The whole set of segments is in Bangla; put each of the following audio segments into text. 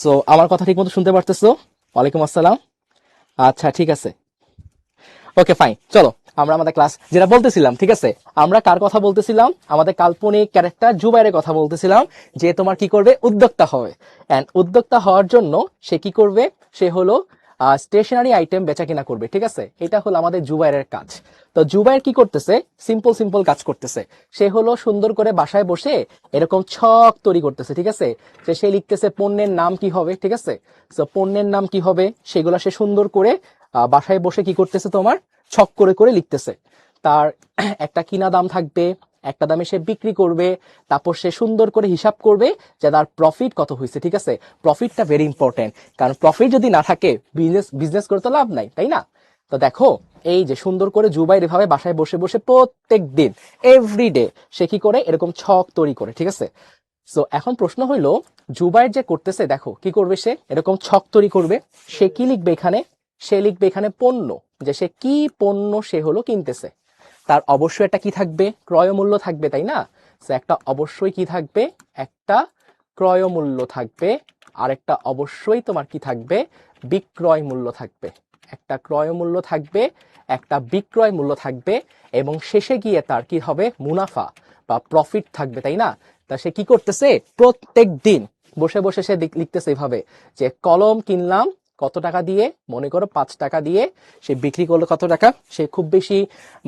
সো আমার কথা ঠিক মতো শুনতে পারতেছো? ওয়ালাইকুম আসসালাম। আচ্ছা, ঠিক আছে। ওকে, ফাইন, চলো আমরা আমাদের ক্লাস যেটা বলতেছিলাম, ঠিক আছে। আমরা কার কথা বলতেছিলাম? আমাদের কাল্পনিক ক্যারেক্টার জুবাইরের কথা বলতেছিলাম, যে তোমার কি করবে, উদ্যোক্তা হবে। এন্ড উদ্যোক্তা হওয়ার জন্য সে কি করবে? সে হলো স্টেশনারি আইটেম বেচা কিনা করবে, ঠিক আছে। এটা হলো আমাদের জুবাইরের কাজ। তো জুবাইর কি করতেছে? সিম্পল সিম্পল কাজ করতেছে। সে হলো সুন্দর করে বাসায় বসে এরকম ছক তৈরি করতেছে, ঠিক আছে। সে লিখতেছে পণ্যের নাম কি হবে, ঠিক আছে। তো পণ্যের নাম কি হবে সেগুলো সে সুন্দর করে বাসায় বসে কি করতেছে, তোমার ছক করে করে লিখতেছে। তার একটা কিনা দাম থাকবে, একটা দামে সে বিক্রি করবে, তারপর সে সুন্দর করে হিসাব করবে যে তার প্রফিট কত হয়েছে, ঠিক আছে। প্রফিটটা ভেরি ইম্পর্টেন্ট, কারণ প্রফিট যদি না থাকে বিজনেস বিজনেস করে তো লাভ নাই, তাই না? তো দেখো, এই যে সুন্দর করে জুবাইর এভাবে বাসায় বসে বসে প্রত্যেক দিন, এভরিডে সে কি করে এরকম ছক তৈরি করে, ঠিক আছে। সো এখন প্রশ্ন হইলো, জুবাইর যে করতেছে, দেখো কি করবে, সে এরকম ছক তৈরি করবে। সে কি লিখবে এখানে? সে লিখবে এখানে পণ্য, যে সে কি পণ্য সে হলো কিনতেছে। তার অবশ্যই একটা কি থাকবে, ক্রয় মূল্য থাকবে, তাই না? সো একটা অবশ্যই কি থাকবে, একটা ক্রয় মূল্য থাকবে, আর একটা অবশ্যই তোমার কি থাকবে, বিক্রয় মূল্য থাকবে। একটা ক্রয় মূল্য থাকবে, একটা বিক্রয় মূল্য থাকবে, এবং শেষে গিয়ে তার কি হবে, মুনাফা বা প্রফিট থাকবে, তাই না? তা সে কি করতেছে, প্রত্যেক দিন বসে বসে সে লিখতেছে এভাবে, যে কলম কিনলাম কত টাকা দিয়ে, মনে করো 5 টাকা দিয়ে। সে বিক্রি করলো কত টাকা? সে খুব বেশি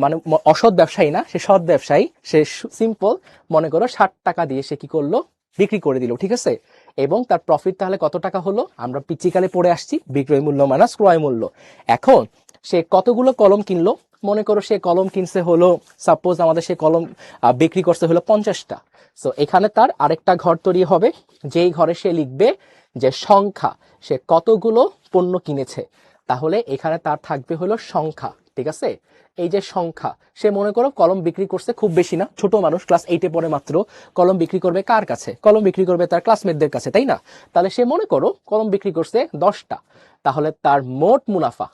মানে অসৎ ব্যবসায়ী না, সে সৎ ব্যবসায়ী। সে সিম্পল, মনে করো 60 টাকা দিয়ে সে কি করলো, বিক্রি করে দিল, ঠিক আছে। এবং তার প্রফিট তাহলে কত টাকা হলো? আমরা পিচিকালে পড়ে আসছি, বিক্রয় মূল্য মাইনাস ক্রয় মূল্য। এখন সে কতগুলো কলম কিনলো? মনে করো সে কলম কিনছে হলো, সাপোজ আমাদের সে কলম বিক্রি করছে হলো 50টা। সো এখানে তার আরেকটা ঘর তৈরি হবে, যেই ঘরে সে লিখবে যে সংখ্যা, সে কতগুলো পণ্য কিনেছে। তাহলে এখানে তার থাকবে হলো সংখ্যা, ঠিক আছে। এই যে সংখ্যা, সে মনে করো কলম বিক্রি করছে খুব বেশি না, ছোট মানুষ, ক্লাস 8-এ পড়ে মাত্র। কলম বিক্রি করবে কার কাছে? কলম বিক্রি করবে তার ক্লাসমেটদের কাছে, তাই না? তাহলে সে মনে করো কলম বিক্রি করছে 10টা। তাহলে তার মোট মুনাফা,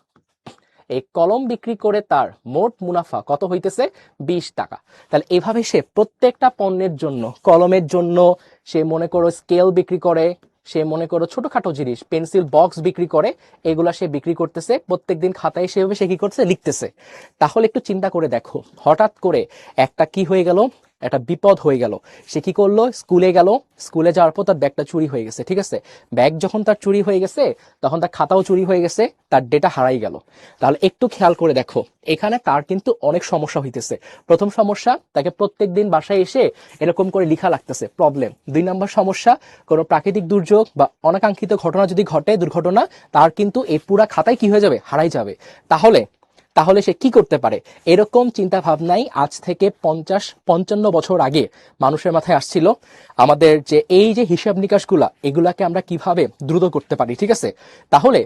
এই কলম বিক্রি করে তার মোট মুনাফা কত হইতেছে? 20 টাকা। তাহলে এভাবে সে প্রত্যেকটা পণ্যের জন্য, কলমের জন্য সে মনে করো স্কেল বিক্রি করে, সে মনে করো ছোটখাটো জিনিস, পেন্সিল বক্স বিক্রি করে, এগুলা সে বিক্রি করতেছে প্রত্যেকদিন, খাতায় সেভাবে সে কি করছে, লিখতেছে। তাহলে একটু চিন্তা করে দেখো, হঠাৎ করে একটা কি হয়ে গেল, একটা বিপদ হয়ে গেল। সে কি করলো, স্কুলে গেল। স্কুলে যাওয়ার পর তার ব্যাগটা চুরি হয়ে গেছে, ঠিক আছে। ব্যাগ যখন তার চুরি হয়ে গেছে, তখন তার খাতাও চুরি হয়ে গেছে, তার ডেটা হারাই গেল। তাহলে একটু খেয়াল করে দেখো, এখানে তার কিন্তু অনেক সমস্যা হইতেছে। প্রথম সমস্যা, তাকে প্রত্যেকদিন বাসায় এসে এরকম করে লিখা লাগতেছে, প্রবলেম। 2 নম্বর সমস্যা, কোনো প্রাকৃতিক দুর্যোগ বা অনাকাঙ্ক্ষিত ঘটনা যদি ঘটে, দুর্ঘটনা, তার কিন্তু এই পুরা খাতায় কি হয়ে যাবে, হারাই যাবে। তাহলে তাহলে সে কি করতে পারে? এরকম চিন্তা ভাবনাই আজ থেকে 50-55 বছর আগে মানুষের মাথায় আসছিল। আমাদের যে এই যে হিসাব নিকাশগুলা, এগুলাকে আমরা কিভাবে দ্রুত করতে পারি, ঠিক আছে। তাহলে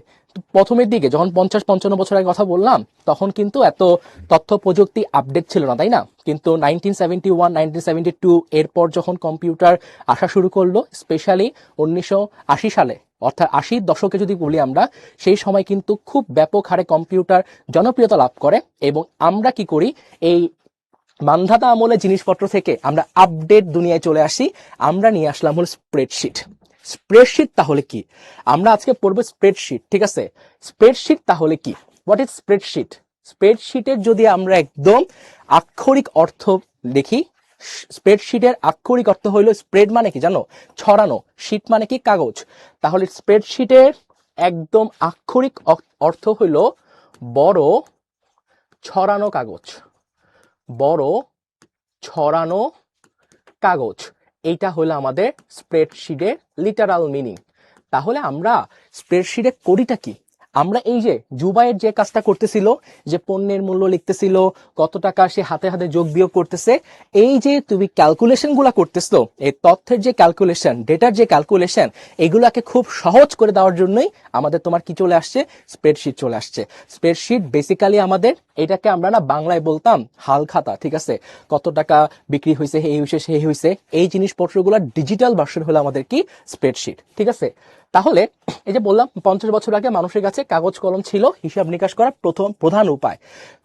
প্রথমের দিকে যখন 50-55 বছর আগে কথা বললাম, তখন কিন্তু এত তথ্য প্রযুক্তি আপডেট ছিল না, তাই না? কিন্তু 1971-1972 এরপর যখন কম্পিউটার আসা শুরু করলো, স্পেশালি 1980 সালে, অর্থাৎ 80-এর দশকে যদি বলি আমরা, সেই সময় কিন্তু খুব ব্যাপক হারে কম্পিউটার জনপ্রিয়তা লাভ করে। এবং আমরা কি করি, এই মান্ধাতা আমলের জিনিসপত্র থেকে আমরা আপডেট দুনিয়ায় চলে আসি। আমরা নিয়ে আসলাম হলো স্প্রেডশিট। স্প্রেডশিট তাহলে কি? আমরা আজকে পড়বো স্প্রেডশিট, ঠিক আছে। স্প্রেডশিট তাহলে কি? What is spreadsheet? স্প্রেডশিটের যদি আমরা একদম আক্ষরিক অর্থ দেখি, স্প্রেডশিটের আক্ষরিক অর্থ হইল, স্প্রেড মানে কি জানো? ছড়ানো, শিট মানে কি? কাগজ। তাহলে স্প্রেডশিটের একদম আক্ষরিক অর্থ হইল বড় ছড়ানো কাগজ। বড় ছড়ানো কাগজ, এইটা হলো আমাদের স্প্রেডশিটের লিটারাল মিনিং। তাহলে আমরা স্প্রেডশিটে করিটা কি? আমরা এই যে জুবাইয়ের যে কাজটা করতেছিল, যে পণ্যের মূল্য লিখতেছিল, কত টাকা সে হাতে হাতে যোগ বিয়োগ করতেছে, এই যে তুমি ক্যালকুলেশন গুলা করতেছো, এই তথ্যের যে ক্যালকুলেশন, ডেটার যে ক্যালকুলেশন, এগুলাকে খুব সহজ করে দেওয়ার জন্যই আমাদের তোমার কি চলে আসছে, স্প্রেডশিট চলে আসছে। স্প্রেডশিট বেসিক্যালি আমাদের, এটাকে আমরা না বাংলায় বলতাম হাল খাতা, ঠিক আছে। কত টাকা বিক্রি হয়েছে, এই হয়েছে সেই হয়েছে, এই জিনিসপত্রগুলোর ডিজিটাল ভার্সন হলো আমাদের কি, স্প্রেডশিট, ঠিক আছে। তাহলে এই যে বললাম 50 বছর আগে মানুষের কাছে কাগজ কলম ছিল হিসাব নিকাশ করার প্রধান উপায়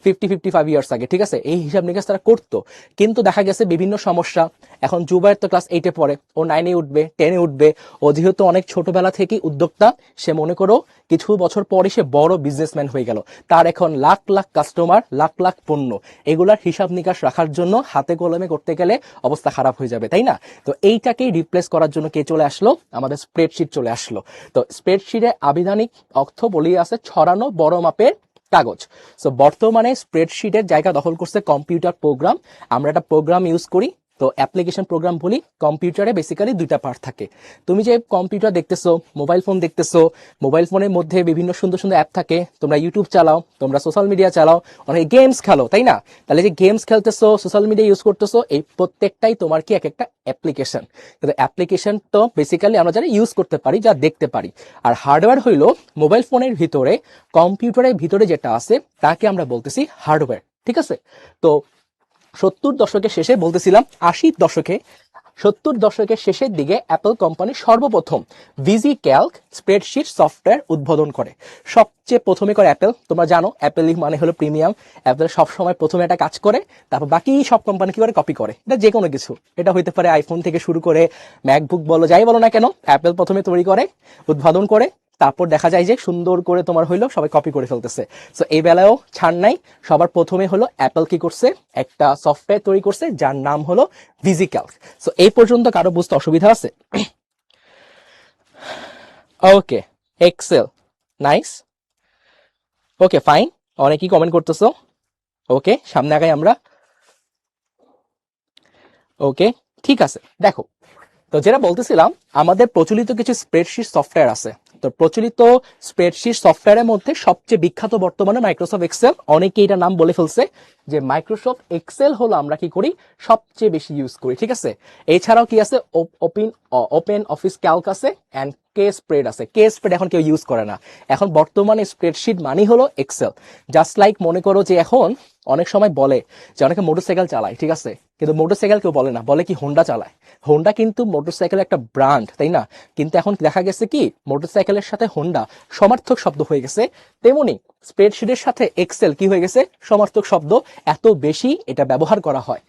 55 ইয়ার্স আগে, ঠিক আছে। এই হিসাব নিকাশ তারা করতো, কিন্তু দেখা গেছে বিভিন্ন সমস্যা। এখন জুবায়ের তো ক্লাস 8-এ পড়ে, ও 9-এ উঠবে, 10-এ উঠবে। ও যেহেতু অনেক ছোটবেলা থেকেই উদ্যোক্তা, সে মনে করো কিছু বছর পরে সে বড় বিজনেসম্যান হয়ে গেল। তার এখন লাখ লাখ কাস্টমার, লাখ লাখ পণ্য, এগুলার হিসাব নিকাশ রাখার জন্য হাতে কলমে করতে গেলে অবস্থা খারাপ হয়ে যাবে, তাই না? তো এইটাকেই রিপ্লেস করার জন্য কে চলে আসলো? আমাদের স্প্রেডশিট চলে আসলো। তো স্প্রেডশিটে আবিধানিক অর্থ বলেই আছে ছড়ানো বড় মাপের কাগজ। সো বর্তমানে স্প্রেডশিটের জায়গা দখল করছে কম্পিউটার প্রোগ্রাম। আমরা একটা প্রোগ্রাম ইউজ করি, তো অ্যাপ্লিকেশন প্রোগ্রাম বলি। কম্পিউটারে বেসিক্যালি দুইটা পার্ট থাকে। তুমি যে কম্পিউটার দেখতেছো, মোবাইল ফোন দেখতেছো, মোবাইল ফোনের মধ্যে বিভিন্ন সুন্দর সুন্দর অ্যাপ থাকে। তোমরা ইউটিউব চালাও, তোমরা সোশ্যাল মিডিয়া চালাও, অনেক গেমস খেলো, তাই না? তাহলে যে গেমস খেলতেছো, সোশ্যাল মিডিয়া ইউজ করতেছো, এই প্রত্যেকটাই তোমার কি এক একটা অ্যাপ্লিকেশন। কিন্তু অ্যাপ্লিকেশন তো বেসিক্যালি আমরা যারা ইউজ করতে পারি, যা দেখতে পারি। আর হার্ডওয়্যার হইলো মোবাইল ফোনের ভিতরে, কম্পিউটারের ভিতরে যেটা আছে তাকে আমরা বলতেছি হার্ডওয়্যার, ঠিক আছে। তো 70 দশকের শেষে বলতেছিলাম, 70 দশকের শেষের দিকে অ্যাপল কোম্পানি সর্বপ্রথম ভিজি ক্যালক স্প্রেডশিট সফটওয়্যার উদ্বোধন করে। সবচেয়ে প্রথমে করে অ্যাপেল। তোমরা জানো অ্যাপেল মানে হলো প্রিমিয়াম। অ্যাপেল সবসময় প্রথমে একটা কাজ করে, তারপর বাকি সব কোম্পানি কি করে? কপি করে। এটা যে কোনো কিছু, এটা হইতে পারে আইফোন থেকে শুরু করে ম্যাকবুক বলো, যাই বলো না কেন, অ্যাপেল প্রথমে তৈরি করে, উদ্বোধন করে, তারপর দেখা যায় যে সুন্দর করে তোমার হইলো সবাই কপি করে ফেলতেছে। সো এই বেলায়ও ছাড় নাই। সবার প্রথমে হলো অ্যাপল কি করছে? একটা সফটওয়্যার তৈরি করছে যার নাম হলো ভিজি ক্যালক। সো এই পর্যন্ত কারো বুঝতে অসুবিধা আছে? ওকে, এক্সেল, নাইস। ওকে ফাইন, অনেকেই কমেন্ট করতেছো। ওকে, সামনে আগাই আমরা। ওকে ঠিক আছে, দেখো তো যেটা বলতেছিলাম, আমাদের প্রচলিত কিছু স্প্রেডশিট সফটওয়্যার আছে। তো প্রচলিত স্প্রেডশিট সফটওয়্যারের মধ্যে সবচেয়ে বিখ্যাত বর্তমানে মাইক্রোসফট এক্সেল। অনেকে এটা নাম বলে ফেলছে যে মাইক্রোসফট এক্সেল হলো আমরা কি করি? সবচেয়ে বেশি ইউজ করি, ঠিক আছে। এছাড়াও কি আছে? ওপেন অফিস ক্যালক আছে, অ্যান্ড কে স্প্রেড আছে। কে স্প্রেড এখন কেউ ইউজ করে না। এখন বর্তমানে স্প্রেডশিট মানি হলো এক্সেল। জাস্ট লাইক মনে করো যে এখন অনেক সময় বলে যে অনেকে মোটরসাইকেল চালায়, ঠিক আছে, কিন্তু মোটরসাইকেল কেউ বলে না, বলে কি হোন্ডা চালায়। হোন্ডা কিন্তু মোটরসাইকেলের একটা ব্র্যান্ড, তাই না? কিন্তু এখন দেখা গেছে কি মোটরসাইকেলের সাথে হোন্ডা সমার্থক শব্দ হয়ে গেছে। তেমনি স্প্রেডশিটের সাথে এক্সেল কি হয়ে গেছে? সমার্থক শব্দ। এত বেশি এটা ব্যবহার করা হয়।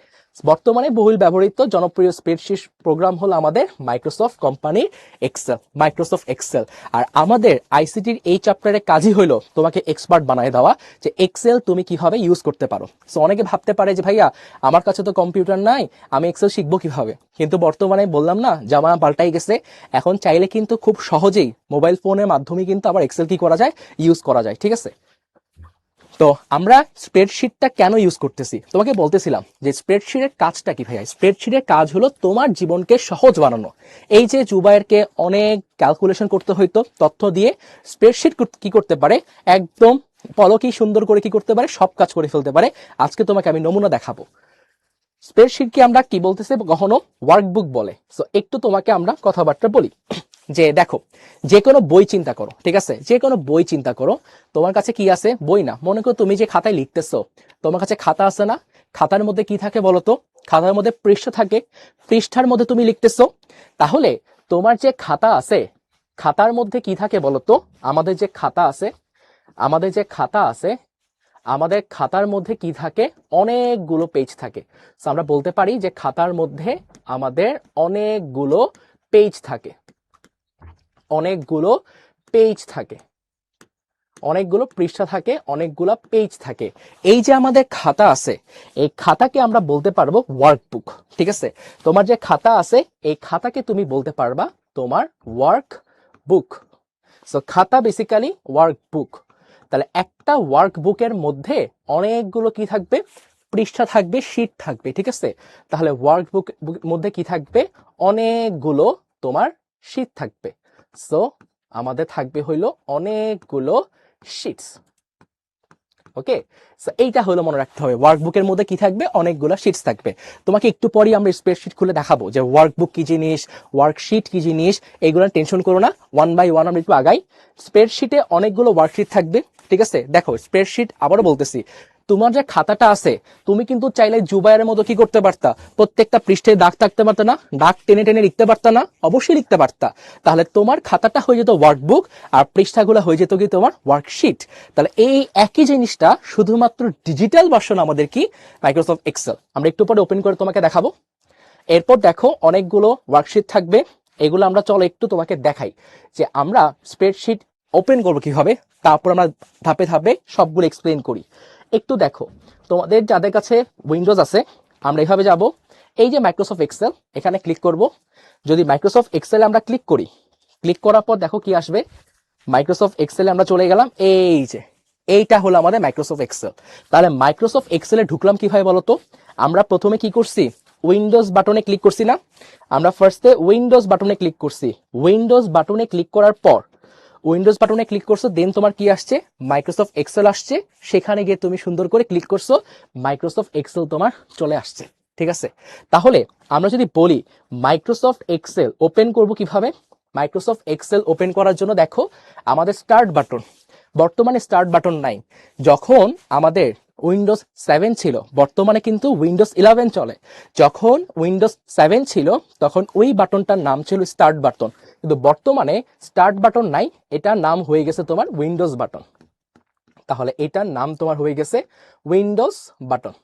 বর্তমানে বহুল ব্যবহৃত জনপ্রিয় স্প্রেডশিট প্রোগ্রাম হলো আমাদের মাইক্রোসফট কোম্পানির এক্সেল, মাইক্রোসফট এক্সেল। আর আমাদের আইসিটির এই চ্যাপ্টারের কাজই হলো তোমাকে এক্সপার্ট বানায় দেওয়া যে এক্সেল তুমি কিভাবে ইউজ করতে পারো। সো অনেকে ভাবতে পারে যে ভাইয়া আমার কাছে তো কম্পিউটার নাই, আমি এক্সেল শিখবো কিভাবে? কিন্তু বর্তমানে বললাম না, জামানা পাল্টাই গেছে। এখন চাইলে কিন্তু খুব সহজেই মোবাইল ফোনের মাধ্যমে কিন্তু আবার এক্সেল কি করা যায়? ইউজ করা যায়, ঠিক আছে। তো আমরা স্প্রেডশিটটা কেন ইউজ করতেছি? তোমাকে বলতেছিলাম যে স্প্রেডশিটের কাজটা কি ভাইয়া? স্প্রেডশিটের কাজ হলো তোমার জীবনকে সহজ বানানো। এই যে জুবায়েরকে অনেক ক্যালকুলেশন করতে হইতো তথ্য দিয়ে, স্প্রেডশিট কি করতে পারে? একদম পলকেই সুন্দর করে কি করতে পারে? সব কাজ করে ফেলতে পারে। আজকে তোমাকে আমি নমুনা দেখাবো। স্প্রেডশিটকে আমরা কি বলতেছি? কখনো ওয়ার্কবুক বলে। সো একটু তোমাকে আমরা কথাবার্তা বলি যে দেখো, যে কোনো বই চিন্তা করো, ঠিক আছে, যে কোনো বই চিন্তা করো। তোমার কাছে কি আছে? বই না। মনে করো তুমি যে খাতায় লিখতেছো, তোমার কাছে খাতা আছে না? খাতার মধ্যে কি থাকে বলো তো? খাতার মধ্যে পৃষ্ঠা থাকে। পৃষ্ঠার মধ্যে তুমি লিখতেছো। তাহলে তোমার যে খাতা আছে, খাতার মধ্যে কি থাকে বলো তো? আমাদের যে খাতা আছে, আমাদের খাতার মধ্যে কি থাকে? অনেকগুলো পেজ থাকে। সো আমরা বলতে পারি যে খাতার মধ্যে আমাদের অনেকগুলো পেজ থাকে, অনেকগুলো পেজ থাকে, অনেকগুলো পৃষ্ঠা থাকে, অনেকগুলো পেজ থাকে। এই যে আমাদের খাতা আছে, এই খাতাকে আমরা বলতে পারবো ওয়ার্কবুক, ঠিক আছে। তোমার যে খাতা আছে, এই খাতাকে তুমি বলতে পারবা তোমার ওয়ার্ক বুক। সো খাতা বেসিক্যালি ওয়ার্কবুক। তাহলে একটা ওয়ার্কবুকের মধ্যে অনেকগুলো কি থাকবে? পৃষ্ঠা থাকবে, শীট থাকবে, ঠিক আছে। তাহলে ওয়ার্কবুক মধ্যে কি থাকবে? অনেকগুলো তোমার শীট থাকবে। সো আমাদের থাকবে হইলো অনেকগুলো শিটস। ওকে, সো এইটা হলো মনে রাখতে হবে, ওয়ার্কবুকের মধ্যে কি থাকবে? অনেকগুলো শিটস থাকবে। তোমাকে একটু পরেই আমরা স্প্রেডশিট খুলে দেখাবো যে ওয়ার্কবুক কি জিনিস, ওয়ার্কশিট কি জিনিস। এইগুলো টেনশন করো না, ওয়ান বাই ওয়ান আমরা একটু আগাই। স্প্রেডশিটে অনেকগুলো ওয়ার্কশিট থাকবে, ঠিক আছে। দেখো স্প্রেডশিট, আবারও বলতেছি, তোমার যে খাতাটা আছে তুমি কিন্তু চাইলে জুবাইরের মতো কি করতে পারতা, প্রত্যেকটা পৃষ্ঠে দাগ থাকতে পারতা না, দাগ টেনে টেনে লিখতে পারতা না? অবশ্যই লিখতে পারতা। তাহলে তোমার খাতাটা হয়ে যেত ওয়ার্কবুক আর পৃষ্ঠাগুলো হয়ে যেত কি তোমার ওয়ার্কশিট। তাহলে এই একই জিনিসটা শুধুমাত্র ডিজিটাল ভার্সন আমাদের কি মাইক্রোসফট এক্সেল। আমরা একটু পরে ওপেন করে তোমাকে দেখাবো। এরপর দেখো অনেকগুলো ওয়ার্কশিট থাকবে, এগুলো আমরা চলো একটু তোমাকে দেখাই যে আমরা স্প্রেডশিট ওপেন করবো কিভাবে, তারপর আমরা ধাপে ধাপে সবগুলো এক্সপ্লেন করি। একটু দেখো, তোমাদের যাদের কাছে উইন্ডোজ আছে আমরা এভাবে যাব, এই যে মাইক্রোসফট এক্সেল এখানে ক্লিক করব। যদি মাইক্রোসফট এক্সেল আমরা ক্লিক করি, ক্লিক করার পর দেখো কি আসবে, মাইক্রোসফট এক্সেলে আমরা চলে গেলাম। এই যে এইটা হলো আমাদের মাইক্রোসফট এক্সেল। তাহলে মাইক্রোসফট এক্সেলে ঢুকলাম কিভাবে বলতো, আমরা প্রথমে কি করছি, উইন্ডোজ বাটনে ক্লিক করছি না, আমরা ফার্স্টে উইন্ডোজ বাটনে ক্লিক করছি। উইন্ডোজ বাটনে ক্লিক করার পর উইন্ডোজ বাটনে ক্লিক করছো, দেন তোমার কি আসছে, মাইক্রোসফট এক্সেল আসছে। সেখানে গিয়ে তুমি সুন্দর করে ক্লিক করছো, মাইক্রোসফট এক্সেল তোমার চলে আসছে। ঠিক আছে, তাহলে আমরা যদি বলি মাইক্রোসফট এক্সেল ওপেন করব কিভাবে, মাইক্রোসফট এক্সেল ওপেন করার জন্য দেখো আমাদের স্টার্ট বাটন, বর্তমানে স্টার্ট বাটন নাই। যখন আমাদের উইন্ডোজ 7 ছিল, বর্তমানে কিন্তু উইন্ডোজ 11 চলে। যখন উইন্ডোজ 7 ছিল তখন ওই বাটনটার নাম ছিল স্টার্ট বাটন, কিন্তু বর্তমানে স্টার্ট বাটন নাই, এটার নাম হয়ে গেছে তোমার উইন্ডোজ বাটন। তাহলে এটার নাম তোমার হয়ে গেছে উইন্ডোজ বাটন।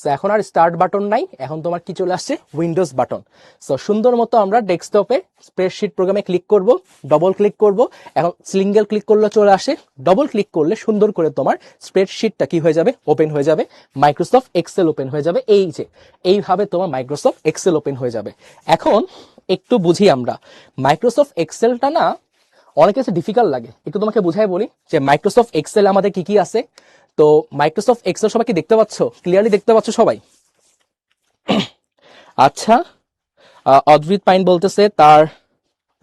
সো এখন আর স্টার্ট বাটন নাই, এখন তোমার কি চলে আসছে, উইন্ডোজ বাটন। সো সুন্দর মতো আমরা ডেস্কটপে স্প্রেডশিট প্রোগ্রামে ক্লিক করব, ডবল ক্লিক করব। এখন সিঙ্গেল ক্লিক করলে চলে আসে, ডবল ক্লিক করলে সুন্দর করে তোমার স্প্রেডশিটটা কি হয়ে যাবে, ওপেন হয়ে যাবে, মাইক্রোসফট এক্সেল ওপেন হয়ে যাবে। এই যে এইভাবে তোমার মাইক্রোসফট এক্সেল ওপেন হয়ে যাবে। এখন একটু বুঝি আমরা, মাইক্রোসফট এক্সেলটা না অনেক কাছে ডিফিকাল্ট লাগে, একটু তোমাকে বুঝাই বলি যে মাইক্রোসফট এক্সেল আমাদের কি কি আছে। তো মাইক্রোসফট এক্সেল সবাই কি দেখতে পাচ্ছ, ক্লিয়ারলি দেখতে পাচ্ছ সবাই? আচ্ছা, অদ্রিত পাইন বলতেছে তার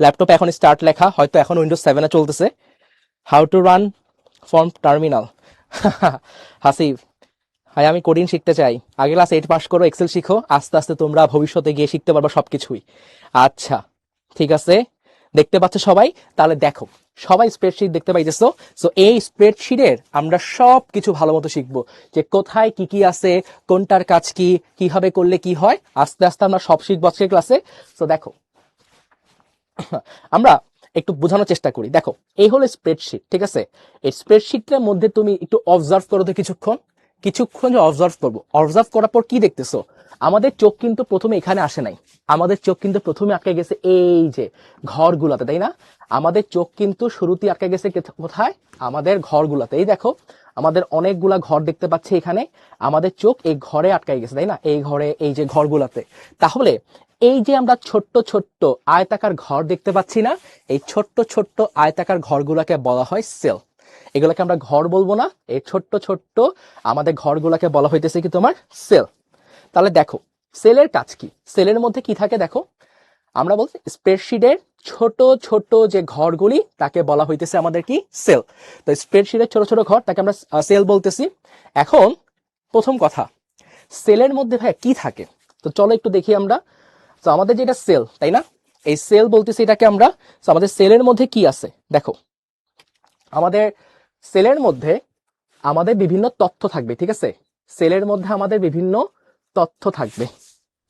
ল্যাপটপে এখন স্টার্ট লেখা, হয়তো এখন উইন্ডোজ 7 এ চলতেছে। How to run from terminal. Hasib, hi আমি কোডিং শিখতে চাই, আগে ক্লাস 8 পাস করো, এক্সেল শিখো, আস্তে আস্তে তোমরা ভবিষ্যতে গিয়ে শিখতে পারবা সবকিছুই। আচ্ছা ঠিক আছে, দেখতে পাচ্ছ সবাই? তাহলে দেখো সবাই স্প্রেডশিট দেখতে পাইতেছো। সো এই স্প্রেডশিটের আমরা সব কিছু ভালো মতো শিখবো, যে কোথায় কি কি আছে, কোনটার কাজ কি, কিভাবে করলে কি হয়, আস্তে আস্তে আমরা সব শিখবো আজকের ক্লাসে। সো দেখো আমরা একটু বোঝানোর চেষ্টা করি। দেখো এই হলো স্প্রেডশিট, ঠিক আছে? এই স্প্রেডশিটের মধ্যে তুমি একটু অবজার্ভ করো তো কিছুক্ষণ, কিছুক্ষণ যে অবজার্ভ করবো, অবজার্ভ করার পর কি দেখতেছো, আমাদের চোখ কিন্তু প্রথমে এখানে আসে নাই, আমাদের চোখ কিন্তু প্রথমে আটকে গেছে এই যে ঘরগুলাতে, তাই না? আমাদের চোখ কিন্তু শুরুতে আটকে গেছে কোথায়, আমাদের ঘরগুলাতে। এই দেখো আমাদের অনেকগুলা ঘর দেখতে পাচ্ছি এখানে, আমাদের চোখ এই ঘরে আটকাই গেছে, তাই না? এই ঘরে, এই যে ঘরগুলাতে। তাহলে এই যে আমরা ছোট্ট ছোট্ট আয়তাকার ঘর দেখতে পাচ্ছি না, এই ছোট্ট ছোট্ট আয়তাকার ঘরগুলাকে বলা হয় সেল। এগুলোকে আমরা ঘর বলবো না, এই ছোট্ট ছোট্ট আমাদের ঘরগুলাকে বলা হইতেছে কি তোমার সেল। তাহলে দেখো সেলের কাজ কি, সেলের মধ্যে কি থাকে দেখো, আমরা বলছি স্প্রেডশিটের ছোট ছোট যে ঘরগুলি তাকে বলা হইতেছে আমাদের কি সেল। তো স্প্রেডশিটের ছোট ছোট ঘর তাকে আমরা সেল বলতেছি। এখন প্রথম কথা, সেলের মধ্যে ভাই কি থাকে, তো চলো একটু দেখি আমরা। তো আমাদের যেটা সেল, তাই না, এই সেল বলতেছি এটাকে আমরা। তো আমাদের সেলের মধ্যে কি আছে দেখো, আমাদের সেলের মধ্যে আমাদের বিভিন্ন তথ্য থাকবে, ঠিক আছে? সেলের মধ্যে আমাদের বিভিন্ন তথ্য থাকবে।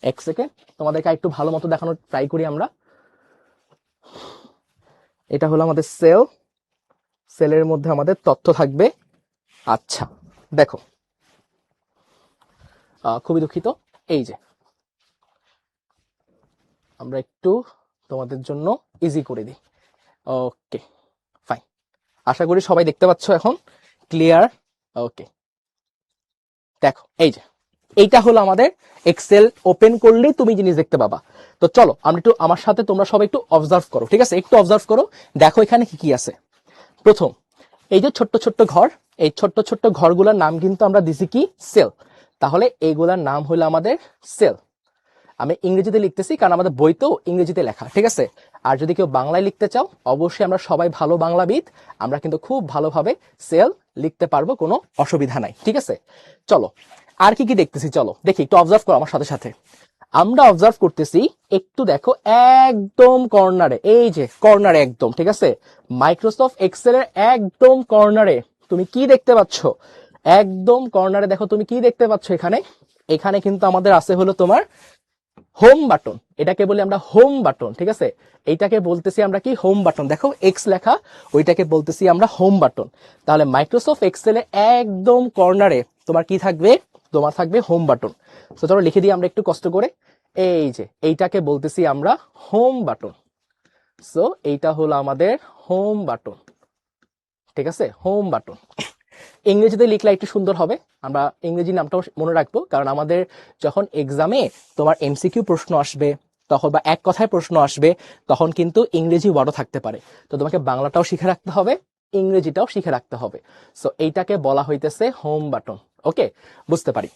এক সেকেন্ড তোমাদেরকে একটু ভালো মতো দেখানোর ট্রাই করি আমরা। এটা হলো আমাদের সেল, সেলের মধ্যে আমাদের তথ্য থাকবে। আচ্ছা দেখো, খুবই দুঃখিত, এই যে আমরা একটু তোমাদের জন্য ইজি করে দিই। ওকে ফাইন, আশা করি সবাই দেখতে পাচ্ছ এখন ক্লিয়ার। ওকে দেখো এই যে এইটা হলো আমাদের এক্সেল, ওপেন করলেই তুমি জিনিস দেখতে পাবা। তো চলো আমরা একটু, আমার সাথে তোমরা সবাই একটু অবজার্ভ করো, ঠিক আছে? একটু অবজার্ভ করো, দেখো এখানে কি কি আছে। প্রথম এই যে ছোট্ট ছোট্ট ঘর, এই ছোট্ট ছোট্ট ঘরগুলোর নাম কিন্তু আমরা দিছি কি সেল। তাহলে এইগুলার নাম হলো আমাদের সেল। আমি ইংরেজিতে লিখতেছি কারণ আমাদের বইতেও ইংরেজিতে লেখা, ঠিক আছে? আর যদি কেউ বাংলায় লিখতে চাও, অবশ্যই আমরা সবাই ভালো বাংলাবিদ, আমরা কিন্তু খুব ভালোভাবে সেল লিখতে পারবো, কোনো অসুবিধা নাই, ঠিক আছে? চলো আর কি কি দেখতেছি, চলো দেখি, একটু অবজার্ভ করো আমার সাথে সাথে। আমরা অবজার্ভ করতেছি, একটু দেখো একদম কর্নারে, এই যে কর্নারে একদম, ঠিক আছে? মাইক্রোসফট এক্সেলের একদম কর্নারে তুমি কি দেখতে পাচ্ছ, একদম কর্নারে দেখো তুমি কি দেখতে পাচ্ছ এখানে, এখানে কিন্তু আমাদের আছে হলো তোমার হোম বাটন, এটাকে বলি আমরা হোম বাটন, ঠিক আছে। এইটাকে বলতেছি আমরা কি হোম বাটন, দেখো এক্স লেখা, ওইটাকে বলতেছি আমরা হোম বাটন। তাহলে মাইক্রোসফট এক্সেলে একদম কর্নারে তোমার কি থাকবে, তোমার থাকবে হোম বাটন। তো চলো লিখে দিই আমরা একটু কষ্ট করে, এই যে এইটাকে বলতেছি আমরা হোম বাটন। সো এইটা হলো আমাদের হোম বাটন, ঠিক আছে, হোম বাটন। ইংরেজিতে লিখলে একটু সুন্দর হবে, আমরা ইংরেজি নামটাও মনে রাখবো, কারণ আমাদের যখন এক্সামে তোমার এমসিকিউ প্রশ্ন আসবে তখন, বা এক কথায় প্রশ্ন আসবে, তখন কিন্তু ইংরেজি ওয়ার্ডও থাকতে পারে। তো তোমাকে বাংলাটাও শিখে রাখতে হবে, ইংরেজিটাও শিখে রাখতে হবে। সো এইটাকে বলা হইতেছে হোম বাটন। ওকে, বুঝতে পারি।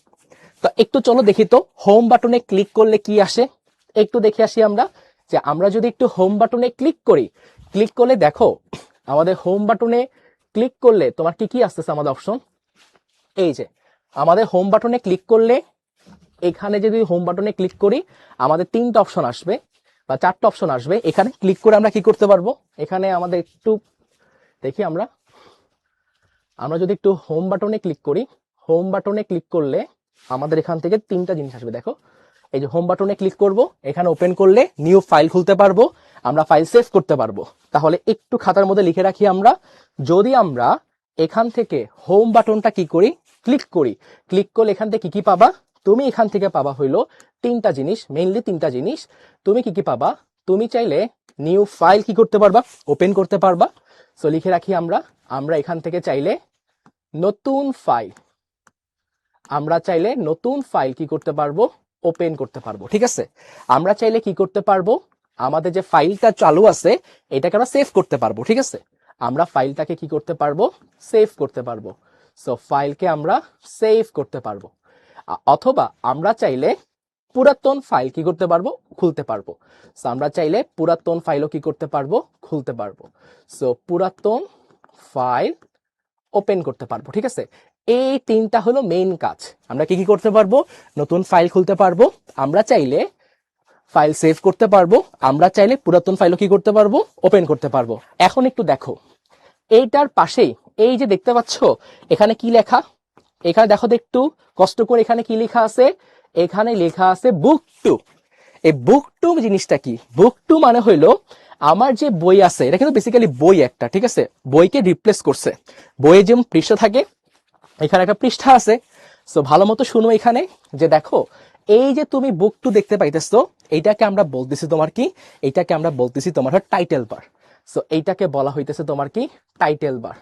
তো একটু চলো দেখি তো হোম বাটনে ক্লিক করলে কি আসে, একটু দেখে আসি আমরা। যে আমরা যদি একটু হোম বাটনে ক্লিক করি, ক্লিক করলে দেখো আমাদের হোম বাটনে ক্লিক করলে তোমার কি কি আসতেছে আমাদের অপশন। এই যে আমাদের হোম বাটনে ক্লিক করলে, এখানে যদি হোম বাটনে ক্লিক করি আমাদের 3টা অপশন আসবে বা 4টা অপশন আসবে। এখানে ক্লিক করে আমরা কি করতে পারবো, এখানে আমাদের একটু দেখি আমরা, আমরা যদি একটু হোম বাটনে ক্লিক করি, হোম বাটনে ক্লিক করলে আমাদের এখান থেকে 3টা জিনিস আসবে। দেখো এই যে হোম বাটনে ক্লিক করব, এখানে ওপেন করলে নিউ ফাইল খুলতে পারবো, আমরা ফাইল সেভ করতে পারবো। তাহলে একটু খাতার মধ্যে লিখে রাখি আমরা, যদি আমরা এখান থেকে হোম বাটনটা কি করি, ক্লিক করি, ক্লিক করলে এখান থেকে কি কি পাবা, তুমি এখান থেকে পাবা হইলো 3টা জিনিস, মেইনলি 3টা জিনিস। তুমি কি কি পাবা, তুমি চাইলে নিউ ফাইল কি করতে পারবা, ওপেন করতে পারবা। সো লিখে রাখি আমরা, আমরা এখান থেকে চাইলে নতুন ফাইল, আমরা চাইলে নতুন ফাইল কি করতে পারবো, ওপেন করতে পারবো, ঠিক আছে। আমরা চাইলে কি করতে পারবো, আমাদের যে ফাইলটা চালু আছে এটাকে আমরা সেভ করতে পারবো, ঠিক আছে। আমরা ফাইলটাকে কি করতে পারবো, সেভ করতে পারবো। সো ফাইলকে আমরা সেভ করতে পারবো। অথবা আমরা চাইলে পুরাতন ফাইল কি করতে পারবো, খুলতে পারবো। সো আমরা চাইলে পুরাতন ফাইলও কি করতে পারবো, খুলতে পারবো। সো পুরাতন ফাইল ওপেন করতে পারবো, ঠিক আছে। এই 3টা হলো মেইন কাজ। আমরা কি কি করতে পারবো, নতুন ফাইল খুলতে পারবো, আমরা চাইলে ফাইল সেভ করতে পারবো, আমরা চাইলে পুরাতন ফাইলও কি করতে পারবো, ওপেন করতে পারবো। এখন একটু দেখো এইটার পাশেই এই যে দেখতে পাচ্ছ এখানে কি লেখা, এখানে দেখো তো একটু কষ্ট করে, এখানে কি লেখা আছে, এখানে লেখা আছে বুক টু। এই বুক টু জিনিসটা কি, বুক টু মানে হইলো আমার যে বই আছে, এটা কিন্তু বেসিক্যালি বই একটা, ঠিক আছে, বইকে রিপ্লেস করছে। বইয়ে যেমন পৃষ্ঠা থাকে, এখানে একটা পৃষ্ঠা আছে। সো ভালো মতো শুনো এখানে, যে দেখো এই যে তুমি বুক টু দেখতে পাইতেছো, এইটাকে আমরা বলতেছি তোমার কি, এইটাকে আমরা বলতেছি তোমার টাইটেল বার। সো এইটাকে বলা হইতেছে তোমার কি, টাইটেল বার।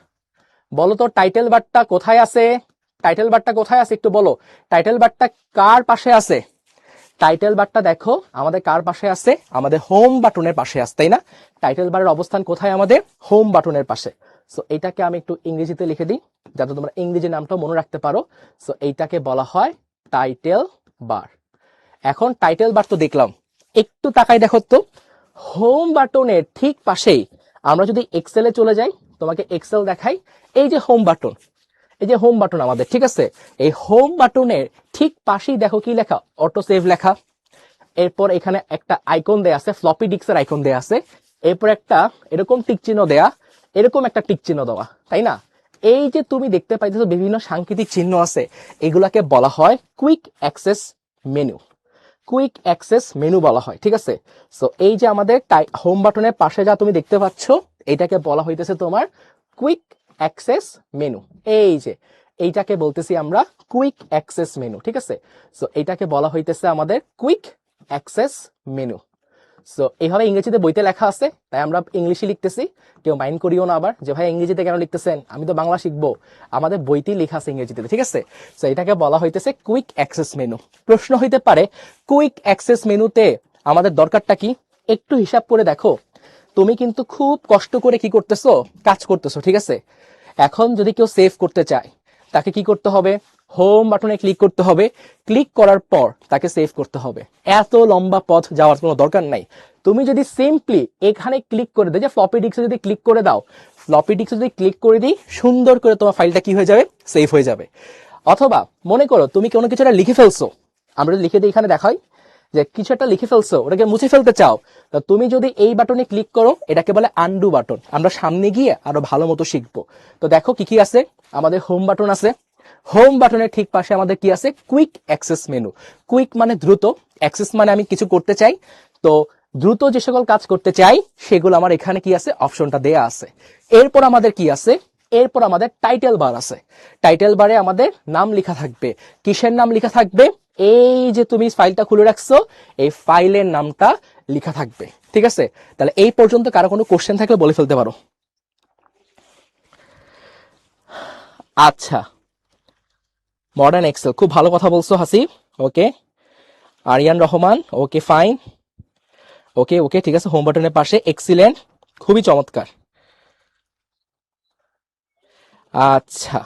বলো তো টাইটেল বারটা কোথায় আছে, টাইটেল বারটা কোথায় আছে একটু বলো, টাইটেল বারটা কার পাশে আছে। টাইটেল বারটা দেখো আমাদের কার পাশে আছে, আমাদের হোম বাটনের পাশে আছে, তাই না। টাইটেল বারের অবস্থান কোথায়, আমাদের হোম বাটনের পাশে। সো এইটাকে আমি একটু ইংরেজিতে লিখে দিই যাতে তোমরা ইংরেজি নামটা মনে রাখতে পারো। সো এইটাকে বলা হয় টাইটেল বার। এখন টাইটেল বার তো দেখলাম, একটু তাকাই দেখো তো হোম বাটনের ঠিক পাশেই, আমরা যদি এক্সেলে চলে যাই, তোমাকে এক্সেল দেখাই, এই যে হোম বাটন, এই যে হোম বাটন আমাদের, ঠিক আছে। এই হোম বাটনের ঠিক পাশেই দেখো কি লেখা, অটো সেভ লেখা। এরপর এখানে একটা আইকন দেয়া আছে, ফ্লপি ডিস্কের আইকন দেয়া আছে। এরপর একটা এরকম টিক চিহ্ন দেয়া, এরকম একটা টিক চিহ্ন দেওয়া, তাই না। এই যে তুমি দেখতে পাইতেছো বিভিন্ন সাংকেতিক চিহ্ন আছে, এগুলাকে বলা হয় quick access menu, quick access menu বলা হয়, ঠিক আছে। সো এই যে আমাদের হোম বাটনের পাশে যা তুমি দেখতে পাচ্ছ, এটাকে বলা হইতেছে তোমার কুইক অ্যাক্সেস মেনু। এই যে এইটাকে বলতেছি আমরা কুইক অ্যাক্সেস মেনু, ঠিক আছে। সো এইটাকে বলা হইতেছে আমাদের কুইক অ্যাক্সেস মেনু। সো এইভাবে ইংরেজিতে বইতে লেখা আছে, তাই আমরা ইংলিশে লিখতেছি, কেউ মাইন্ড করিও না আবার যে ভাই ইংরেজিতে কেন লিখতেছেন, আমি তো বাংলা শিখবো। আমাদের বইতেই লেখা আছে ইংরেজিতে, ঠিক আছে। সো এটাকে বলা হইতেছে কুইক অ্যাক্সেস মেনু। প্রশ্ন হইতে পারে কুইক অ্যাক্সেস মেনুতে আমাদের দরকারটা কি, একটু হিসাব করে দেখো। তুমি কিন্তু খুব কষ্ট করে কি করতেছো, কাজ করতেছো, ঠিক আছে। এখন যদি কেউ সেভ করতে চায়, তাকে কি করতে হবে, হোম বাটনে ক্লিক করতে হবে, ক্লিক করার পর তাকে সেভ করতে হবে। এত লম্বা পথ যাওয়ার কোনো দরকার নাই। তুমি যদি সিম্পলি এখানে ক্লিক করে দাও, যে ফ্লপি ডিস্কে যদি ক্লিক করে দাও, ফ্লপি ডিস্কে যদি ক্লিক করে দিই, সুন্দর করে তোমার ফাইলটা কি হয়ে যাবে, সেভ হয়ে যাবে। অথবা মনে করো তুমি কোনো কিছু একটা লিখে ফেলছো, আমরা লিখে দিই, এখানে দেখাই যে কিছু একটা লিখে ফেলছো, ওটাকে মুছে ফেলতে চাও, তো তুমি যদি এই বাটনে ক্লিক করো, এটাকে বলে আনডু বাটন। আমরা সামনে গিয়ে আরো ভালো মতো শিখবো। তো দেখো কি কি আছে, আমাদের হোম বাটন আছে, হোম বাটনের ঠিক পাশে আমাদের কি আছে, কুইক অ্যাক্সেস মেনু। কুইক মানে দ্রুত, অ্যাক্সেস মানে আমি কিছু করতে চাই, তো দ্রুত যে সকল কাজ করতে চাই সেগুলো আমার এখানে কি আছে, অপশনটা দেয়া আছে। এরপর আমাদের কি আছে, এরপর আমাদের টাইটেল বার আছে। টাইটেল বারে আমাদের নাম লেখা থাকবে। কিসের নাম লেখা থাকবে, এই যে তুমি ফাইলটা খুলে রাখছো এই ফাইলের নামটা লেখা থাকবে, ঠিক আছে। তাহলে এই পর্যন্ত কারো কোনো কোশ্চেন থাকলে বলে ফেলতে পারো। আচ্ছা, মডার্ন এক্সেল, খুব ভালো কথা বলছো হাসিব। ওকে, আরিয়ান রহমান, ওকে ফাইন, ওকে ওকে ঠিক আছে। হোম বাটনের পাশে, এক্সিলেন্ট, খুবই চমৎকার। আচ্ছা,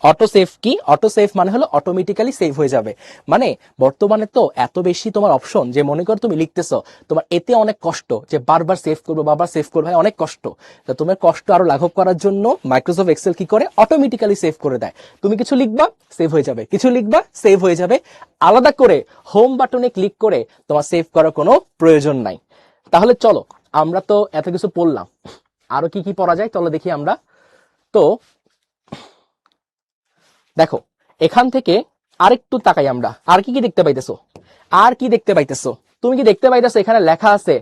অটো সেভ কি, অটো সেভ মানে হলো অটোমেটিক্যালি সেভ হয়ে যাবে। মানে বর্তমানে তো এত বেশি তোমার অপশন, যে মনে করো তুমি লিখতেছো, তোমার এতে অনেক কষ্ট, যে বারবার সেভ করবো বারবার সেভ করবো, অনেক কষ্ট। তো তোমার কষ্ট আরো লাঘব করার জন্য মাইক্রোসফট এক্সেল কি করে, অটোমেটিক্যালি সেভ করে দেয়। তুমি কিছু লিখবা সেভ হয়ে যাবে, কিছু লিখবা সেভ হয়ে যাবে, আলাদা করে হোম বাটনে ক্লিক করে তোমার সেভ করার কোনো প্রয়োজন নাই। তাহলে চলো, আমরা তো এত কিছু পড়লাম, আরো কি কি পড়া যায় চলো দেখি আমরা। তো দেখো, এখান থেকে আরেকটু তাকাই আমরা, আর কি কি দেখতে পাইতেছো, আর কি দেখতে পাইতেছো, তুমি কি দেখতে পাইতেছো এখানে লেখা আছে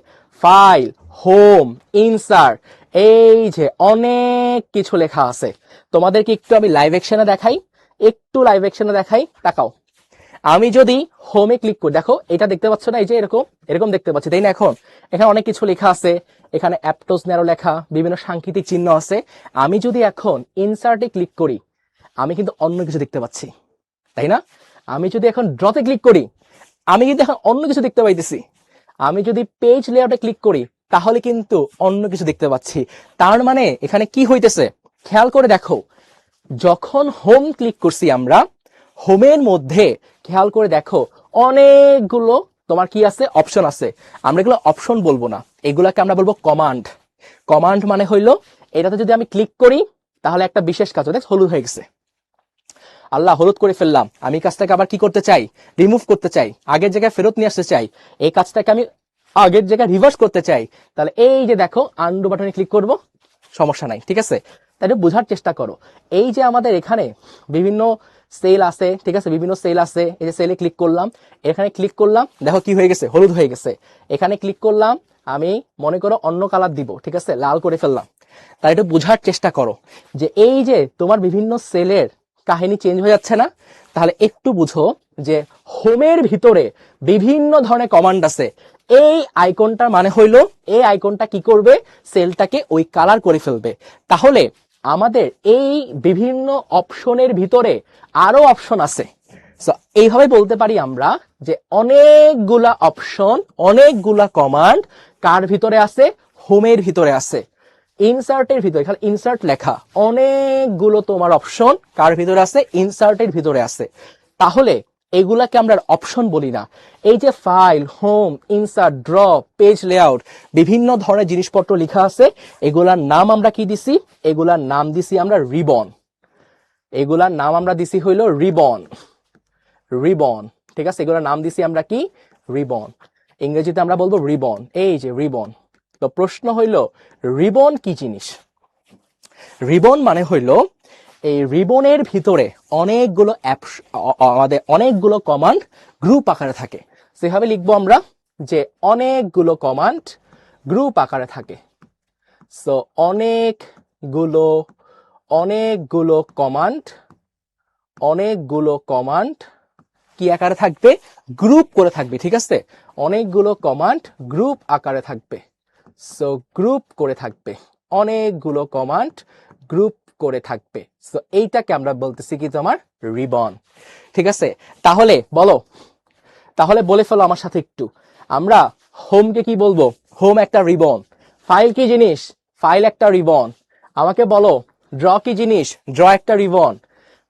ফাইল, হোম, ইনসার্ট, এই যে অনেক কিছু লেখা আছে। তোমাদেরকে একটু আমি লাইভ অ্যাকশনে দেখাই, একটু লাইভ অ্যাকশনে দেখাই, তাকাও। আমি যদি হোমে ক্লিক করি, দেখো এটা দেখতে পাচ্ছ না, এই যে এরকম এরকম দেখতে পাচ্ছি, তাই না। এখন এখানে অনেক কিছু লেখা আছে, এখানে অ্যাপটোস ন্যারো লেখা, বিভিন্ন সাংকেতিক চিহ্ন আছে। আমি যদি এখন ইনসার্টে ক্লিক করি, আমি কিন্তু অন্য কিছু দেখতে পাচ্ছি, তাই না। আমি যদি এখন ড্রতে ক্লিক করি, আমি কিন্তু এখন অন্য কিছু দেখতে পাইতেছি। আমি যদি পেজ লেআউটে ক্লিক করি, তাহলে কিন্তু অন্য কিছু দেখতে পাচ্ছি। তার মানে এখানে কি হইতেছে, খেয়াল করে দেখো, যখন হোম ক্লিক করছি আমরা, হোমের মধ্যে খেয়াল করে দেখো অনেকগুলো তোমার কি আছে, অপশন আছে। আমরা এগুলো অপশন বলবো না, এগুলাকে আমরা বলবো কমান্ড। কমান্ড মানে হইলো, এটাতে যদি আমি ক্লিক করি তাহলে একটা বিশেষ কাজ, দেখ হলুদ হয়ে গেছে, আল্লাহ হলুদ করে ফেললাম, আমি কাজটাকে আবার কি করতে চাই, রিমুভ করতে চাই, আগের জায়গায় ফেরত নিয়ে আসতে চাই, এই কাজটাকে আমি আগের জায়গায় রিভার্স করতে চাই, তাহলে এই যে দেখো আনডু বাটনে ক্লিক করব, সমস্যা নাই, ঠিক আছে। তাই বোঝার চেষ্টা করো, এই যে আমাদের এখানে বিভিন্ন সেল আছে, ঠিক আছে, বিভিন্ন সেল আছে, এই যে সেলে ক্লিক করলাম, এখানে ক্লিক করলাম, দেখো কি হয়ে গেছে, হলুদ হয়ে গেছে। এখানে ক্লিক করলাম, আমি মনে করো অন্য কালার দিব, ঠিক আছে, লাল করে ফেললাম। তাই একটু বোঝার চেষ্টা করো যে এই যে তোমার বিভিন্ন সেলের কাহিনী চেঞ্জ হয়ে যাচ্ছে না, তাহলে একটু বুঝো যে হোমের ভিতরে বিভিন্ন ধরনের কমান্ড আছে। এই আইকনটার মানে হইলো, এই আইকনটা কি করবে, সেলটাকে ওই কালার করে ফেলবে। তাহলে আমাদের এই বিভিন্ন অপশনের ভিতরে আরো অপশন আছে। এইভাবে বলতে পারি আমরা যে অনেকগুলা অপশন, অনেকগুলা কমান্ড কার ভিতরে আছে, হোমের ভিতরে আছে। ইনসার্টের ভিতরে, এখানে ইনসার্ট লেখা, অনেকগুলো তোমার অপশন কার ভিতরে আছে, ইনসার্টের ভিতরে আছে। তাহলে এগুলাকে আমরা অপশন বলি না। এই যে file, home, insert, draw, page layout, বিভিন্ন ধরনের জিনিসপত্র লেখা আছে, এগুলার নাম আমরা কি দিছি, এগুলার নাম দিছি আমরা রিবন। এগুলার নাম আমরা দিছি হইলো রিবন, রিবন, ঠিক আছে। এগুলোর নাম দিছি আমরা কি, রিবন। ইংরেজিতে আমরা বলবো রিবন, এই যে রিবন। তো প্রশ্ন হইল, রিবন কি জিনিস। রিবন মানে হইল, এই রিবনের ভিতরে অনেকগুলো অ্যাপ, আমাদের অনেকগুলো কমান্ড গ্রুপ আকারে থাকে। সেভাবে লিখবো আমরা যে অনেকগুলো কমান্ড গ্রুপ আকারে থাকে। সো অনেকগুলো, অনেকগুলো কমান্ড, অনেকগুলো কমান্ড কি আকারে থাকবে, গ্রুপ করে থাকবে, ঠিক আছে। অনেকগুলো কমান্ড গ্রুপ আকারে থাকবে, সো গ্রুপ করে থাকবে, অনেকগুলো কমান্ড গ্রুপ করে থাকবে। সো এইটাকে আমরা বলতেছি কি তোমার রিবন, ঠিক আছে। তাহলে বলো, তাহলে বলে ফেলো আমার সাথে একটু, আমরা হোমকে কি বলবো, হোম একটা রিবন। ফাইল কি জিনিস, ফাইল একটা রিবন। আমাকে বলো ড্র কি জিনিস, ড্র একটা রিবন।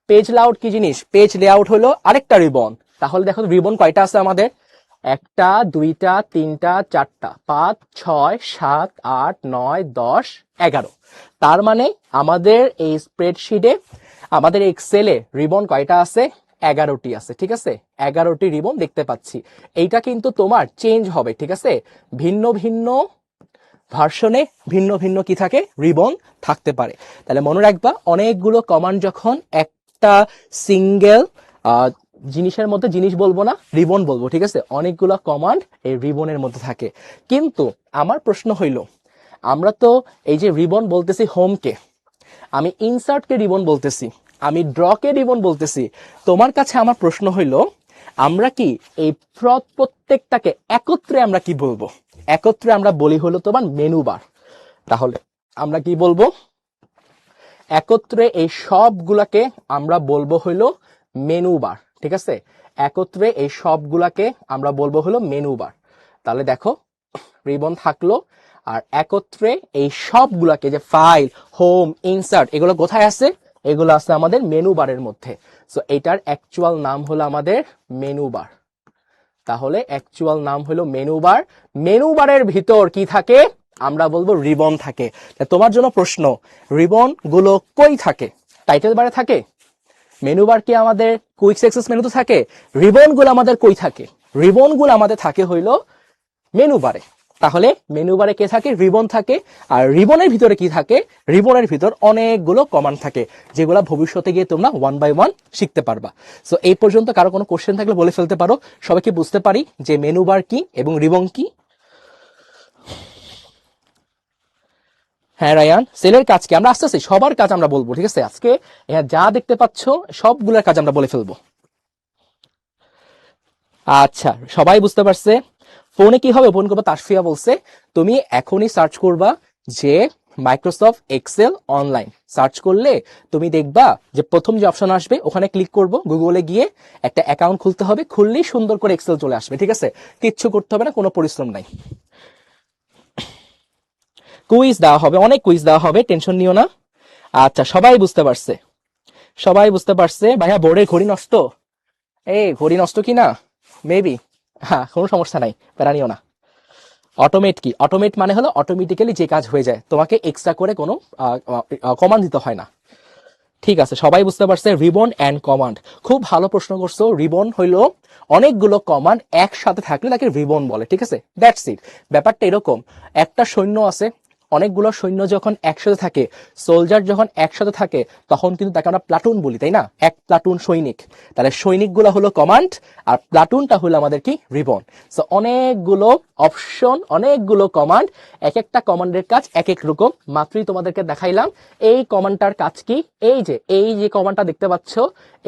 পেজ লেআউট কি জিনিস, পেজ লেআউট হলো আরেকটা রিবন। তাহলে দেখো রিবন কয়টা আছে আমাদের, একটা, দুইটা, তিনটা, চারটা, 5, 6, 7, 8, 9, 10, 11। তার মানে আমাদের এই স্প্রেডশিটে, আমাদের এক্সেলে রিবন কয়টা আছে, 11টি আছে, ঠিক আছে। 11টি রিবন দেখতে পাচ্ছি। এইটা কিন্তু তোমার চেঞ্জ হবে, ঠিক আছে। ভিন্ন ভিন্ন ভার্সনে ভিন্ন ভিন্ন কি থাকে, রিবন থাকতে পারে। তাহলে মনে রাখবা, অনেকগুলো কমান্ড যখন এক একটা সিঙ্গেল জিনিসের মধ্যে জিনিস বলবো না, রিবন বলবো, ঠিক আছে? অনেকগুলো কমান্ড এই রিবনের মধ্যে থাকে। কিন্তু আমার প্রশ্ন হইল, আমরা তো এই যে রিবন বলতেছি হোমকে, আমি ইনসার্টকে রিবন বলতেছি, আমি ড্রকে রিবন বলতেছি। তোমার কাছে আমার প্রশ্ন হইল, আমরা কি এই প্রত্যেকটাকে একত্রে আমরা কি বলবো? একত্রে আমরা বলি হলো তোমার মেনু বার। তাহলে আমরা কি বলবো? একত্রে এই সবগুলাকে আমরা বলবো হইলো মেনু বার, ঠিক আছে? একত্রে এই সবগুলাকে আমরা বলবো হলো মেনু বার। তাহলে দেখো, রিবন থাকলো, আর একত্রে এই সবগুলাকে, যে ফাইল, হোম, ইনসার্ট, এগুলো কোথায় আছে? এগুলো আছে আমাদের মেনু বারের মধ্যে। সো এটার অ্যাকচুয়াল নাম হলো আমাদের মেনু বার। তাহলে অ্যাকচুয়াল নাম হলো মেনু বার। মেনু বারের ভিতর কি থাকে? আমরা বলবো রিবন থাকে। তোমার জন্য প্রশ্ন, রিবন গুলো কই থাকে? টাইটেল বারে থাকে? মেনু বার কি আমাদের কুইক অ্যাক্সেস মেনুতে থাকে? রিবন গুলো আমাদের কই থাকে? রিবন গুলো আমাদের থাকে হইলো মেনু বারে। তাহলে মেনু বারে কে থাকে? রিবন থাকে। আর রিবনের ভিতরে কি থাকে? রিবনের ভিতর অনেকগুলো কমান্ড থাকে, যেগুলো ভবিষ্যতে গিয়ে তোমরা 1 বাই 1 শিখতে পারবা। সো এই পর্যন্ত কারো কোনো কোশ্চেন থাকলে বলে ফেলতে পারো, সবাইকে বুঝতে পারি যে মেনু বার কি এবং রিবন কি। হ্যাঁ রায়ান, সেলের কাজ কি? আমরা আস্তে আস্তে সবার কাজ আমরা বলবো, ঠিক আছে? আজকে যা দেখতে পাচ্ছ সবগুলোর কাজ আমরা বলে ফেলবো। আচ্ছা, সবাই বুঝতে পারছে? ফোনে কিভাবে ওপেন করবো তাসফিয়া বলছে, তুমি এখনই সার্চ করবা যে মাইক্রোসফট এক্সেল অনলাইন। সার্চ করলে তুমি দেখবা যে প্রথম যে অপশন আসবে ওখানে ক্লিক করব, গুগলে গিয়ে একটা অ্যাকাউন্ট খুলতে হবে, খুললেই সুন্দর করে এক্সেল চলে আসবে, ঠিক আছে? কিচ্ছু করতে হবে না, কোনো পরিশ্রম নাই। কুইজ দেওয়া হবে, অনেক কুইজ দেওয়া হবে, টেনশন নিও না। আচ্ছা, সবাই বুঝতে পারছে? সবাই বুঝতে পারছে? ভাইয়া বোর্ডের ঘড়ি নষ্ট? ঘড়ি নষ্ট কি না? মেবি। হ্যাঁ, কোনো সমস্যা নাই, প্যারা নিও না। অটোমেট কি? অটোমেট মানে হলো অটোমেটিক্যালি যে কাজ হয়ে যায়, তোমাকে এক্সট্রা করে কোনো কমান্ড দিতে হয় না। ঠিক আছে, সবাই বুঝতে পারছে? রিবন অ্যান্ড কমান্ড, খুব ভালো প্রশ্ন করছো। রিবন হইলো অনেকগুলো কমান্ড একসাথে থাকলে তাকে রিবন বলে, ঠিক আছে? That's it. ব্যাপারটা এরকম, একটা সৈন্য আছে, অনেকগুলো সৈন্য যখন একসাথে থাকে, সোলজার যখন একসাথে থাকে, তখন কিন্তু তাকে আমরা প্লাটুন বলি, তাই না? এক প্লাটুন সৈনিক। তাহলে সৈনিকগুলো হলো কমান্ড, আর প্লাটুনটা হলো আমাদের কি? রিবন। সো অনেকগুলো অপশন, অনেকগুলো কমান্ড, এক একটা কমান্ডের কাজ এক এক রকম। মাত্রই তোমাদেরকে দেখাইলাম এই কমান্ডটার কাজ কি। এই যে কমান্ডটা দেখতে পাচ্ছ,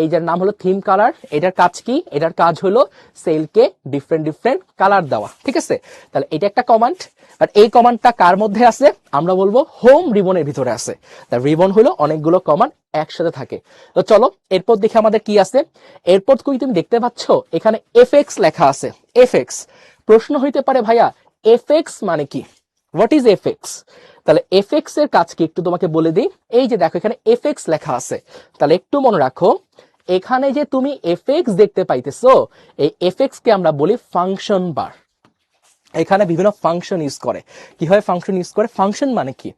এই যার নাম হলো থিম কালার, এটার কাজ কি? এটার কাজ হলো সেলকে ডিফারেন্ট ডিফারেন্ট কালার দেওয়া, ঠিক আছে? তাহলে এটা একটা কমান্ড, বাট এই কমান্ডটা কার মধ্যে আছে? আমরা বলবো হোম রিবনের ভিতরে আছে। তার রিবন হলো অনেকগুলো কমান্ড একসাথে থাকে। তো চলো এরপর দেখি আমাদের কি আছে। এরপর তুমি দেখতে পাচ্ছ এখানে এফএক্স লেখা আছে। এফএক্স, প্রশ্ন হইতে পারে ভাইয়া এফএক্স মানে কি? What is FX? তাহলে এফএক্স এর কাজ কি একটু তোমাকে বলে দিই। এই যে দেখো এখানে এফএক্স লেখা আছে, তাহলে একটু মনে রাখো, এখানে যে তুমি এফএক্স দেখতে পাইতেছো, এই এফএক্স কে আমরা বলি ফাংশন বার। এখানে বিভিন্ন ফাংশন ইউজ করে। কিভাবে ফাংশন ইউজ করে? ফাংশন মানে কি?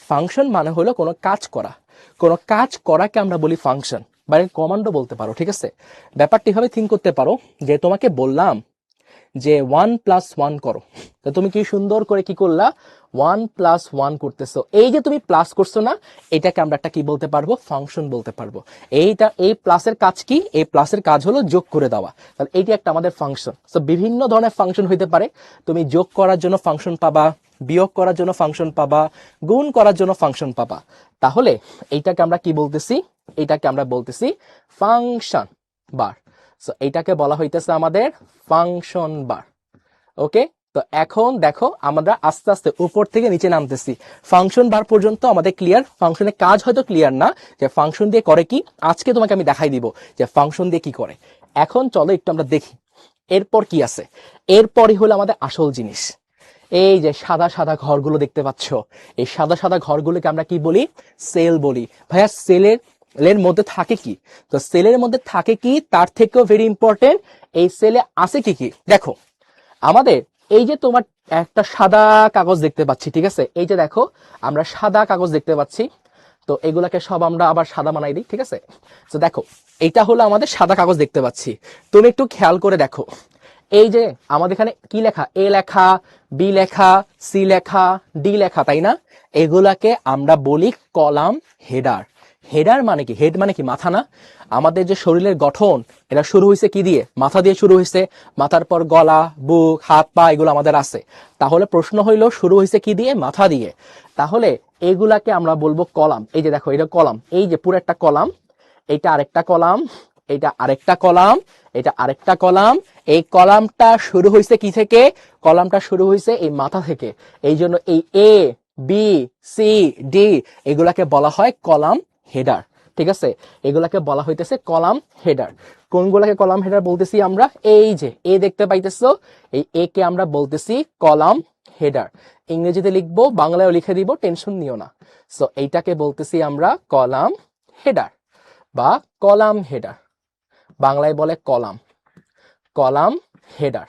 ফাংশন মানে হলো কোনো কাজ করা, কোনো কাজ করাকে আমরা বলি ফাংশন, বা কমান্ডও বলতে পারো, ঠিক আছে? ব্যাপারটি ভাবে থিঙ্ক করতে পারো যে তোমাকে বললাম যে 1+1 করো, তো তুমি কি সুন্দর করে কি করলা? 1+1 করতেছো। এই যে তুমি প্লাস করছো না, এটাকে আমরা একটা কি বলতে পারবো? ফাংশন বলতে পারবো। এই প্লাসের কাজ কি? এই প্লাসের কাজ হলো যোগ করে দেওয়া। তাহলে এইটা একটা আমাদের ফাংশন। তো বিভিন্ন ধরনের ফাংশন হইতে পারে। তুমি যোগ করার জন্য ফাংশন পাবা, বিয়োগ করার জন্য ফাংশন পাবা, গুণ করার জন্য ফাংশন পাবা। তাহলে এইটাকে আমরা কি বলতেছি? এইটাকে আমরা বলতেছি ফাংশন বার। সো এইটাকে বলা হইতেছে আমাদের ফাংশন বার। ওকে, তো এখন দেখো আমরা আস্তে আস্তে উপর থেকে নিচে নামতেছি। ফাংশন বার পর্যন্ত আমাদের ক্লিয়ার। ফাংশনের কাজ হয়তো ক্লিয়ার না, যে ফাংশন দিয়ে করে কি, আজকে তোমাকে আমি দেখাই দিব যে ফাংশন দিয়ে কি করে। এখন চলো একটু আমরা দেখি এরপর কি আছে। এরপরই হলো আমাদের আসল জিনিস। এই যে সাদা সাদা ঘরগুলো দেখতে পাচ্ছ, এই সাদা সাদা ঘরগুলোকে আমরা কি বলি? সেল বলি। ভাইয়া সেলের মধ্যে থাকে কি? তো সেলের মধ্যে থাকে কি তার থেকেও ভেরি ইম্পর্টেন্ট, এই সেলে আছে কি কি। দেখো আমাদের এই যে তোমার একটা সাদা কাগজ দেখতে পাচ্ছি, ঠিক আছে? এই যে দেখো আমরা সাদা কাগজ দেখতে পাচ্ছি, তো এগুলাকে সব আমরা আবার সাদা বানাই দিই, ঠিক আছে? তো দেখো এটা হলো আমাদের সাদা কাগজ দেখতে পাচ্ছি। তুমি একটু খেয়াল করে দেখো, এই যে আমাদের এখানে কি লেখা? এ লেখা, বি লেখা, সি লেখা, ডি লেখা, তাই না? এগুলাকে আমরা বলি কলাম হেডার। হেডার মানে কি? হেড মানে কি? মাথা না? আমাদের যে শরীরের গঠন এটা শুরু হয়েছে কি দিয়ে? মাথা দিয়ে শুরু হয়েছে। মাথার পর গলা, বুক, হাত, পা এগুলো আমাদের আছে। তাহলে প্রশ্ন হইল শুরু হয়েছে কি দিয়ে? মাথা দিয়ে। তাহলে এগুলাকে আমরা বলবো কলাম। এই যে দেখো, এটা কলাম, এই যে পুরো একটা কলাম, এটা আরেকটা কলাম, এটা আরেকটা কলাম, এটা আরেকটা কলাম। এই কলামটা শুরু হয়েছে কি থেকে? কলামটা শুরু হয়েছে এই মাথা থেকে। এই জন্য এই এ, বি, সি, ডি এগুলাকে বলা হয় কলাম হেডার। ঠিক আছে, এগুলাকে বলা হইতেছে কলাম হেডার। কোনগুলাকে কলাম হেডার বলতেছি আমরা? এই যে এ দেখতে পাইতেছো, এই এ কে আমরা বলতেছি কলাম হেডার। ইংরেজিতে লিখবো, বাংলায়ও লিখে দিব, টেনশন নিও না। সো এইটাকে বলতেছি আমরা কলাম হেডার বা কলাম হেডার। বাংলায় বলে কলাম, কলাম হেডার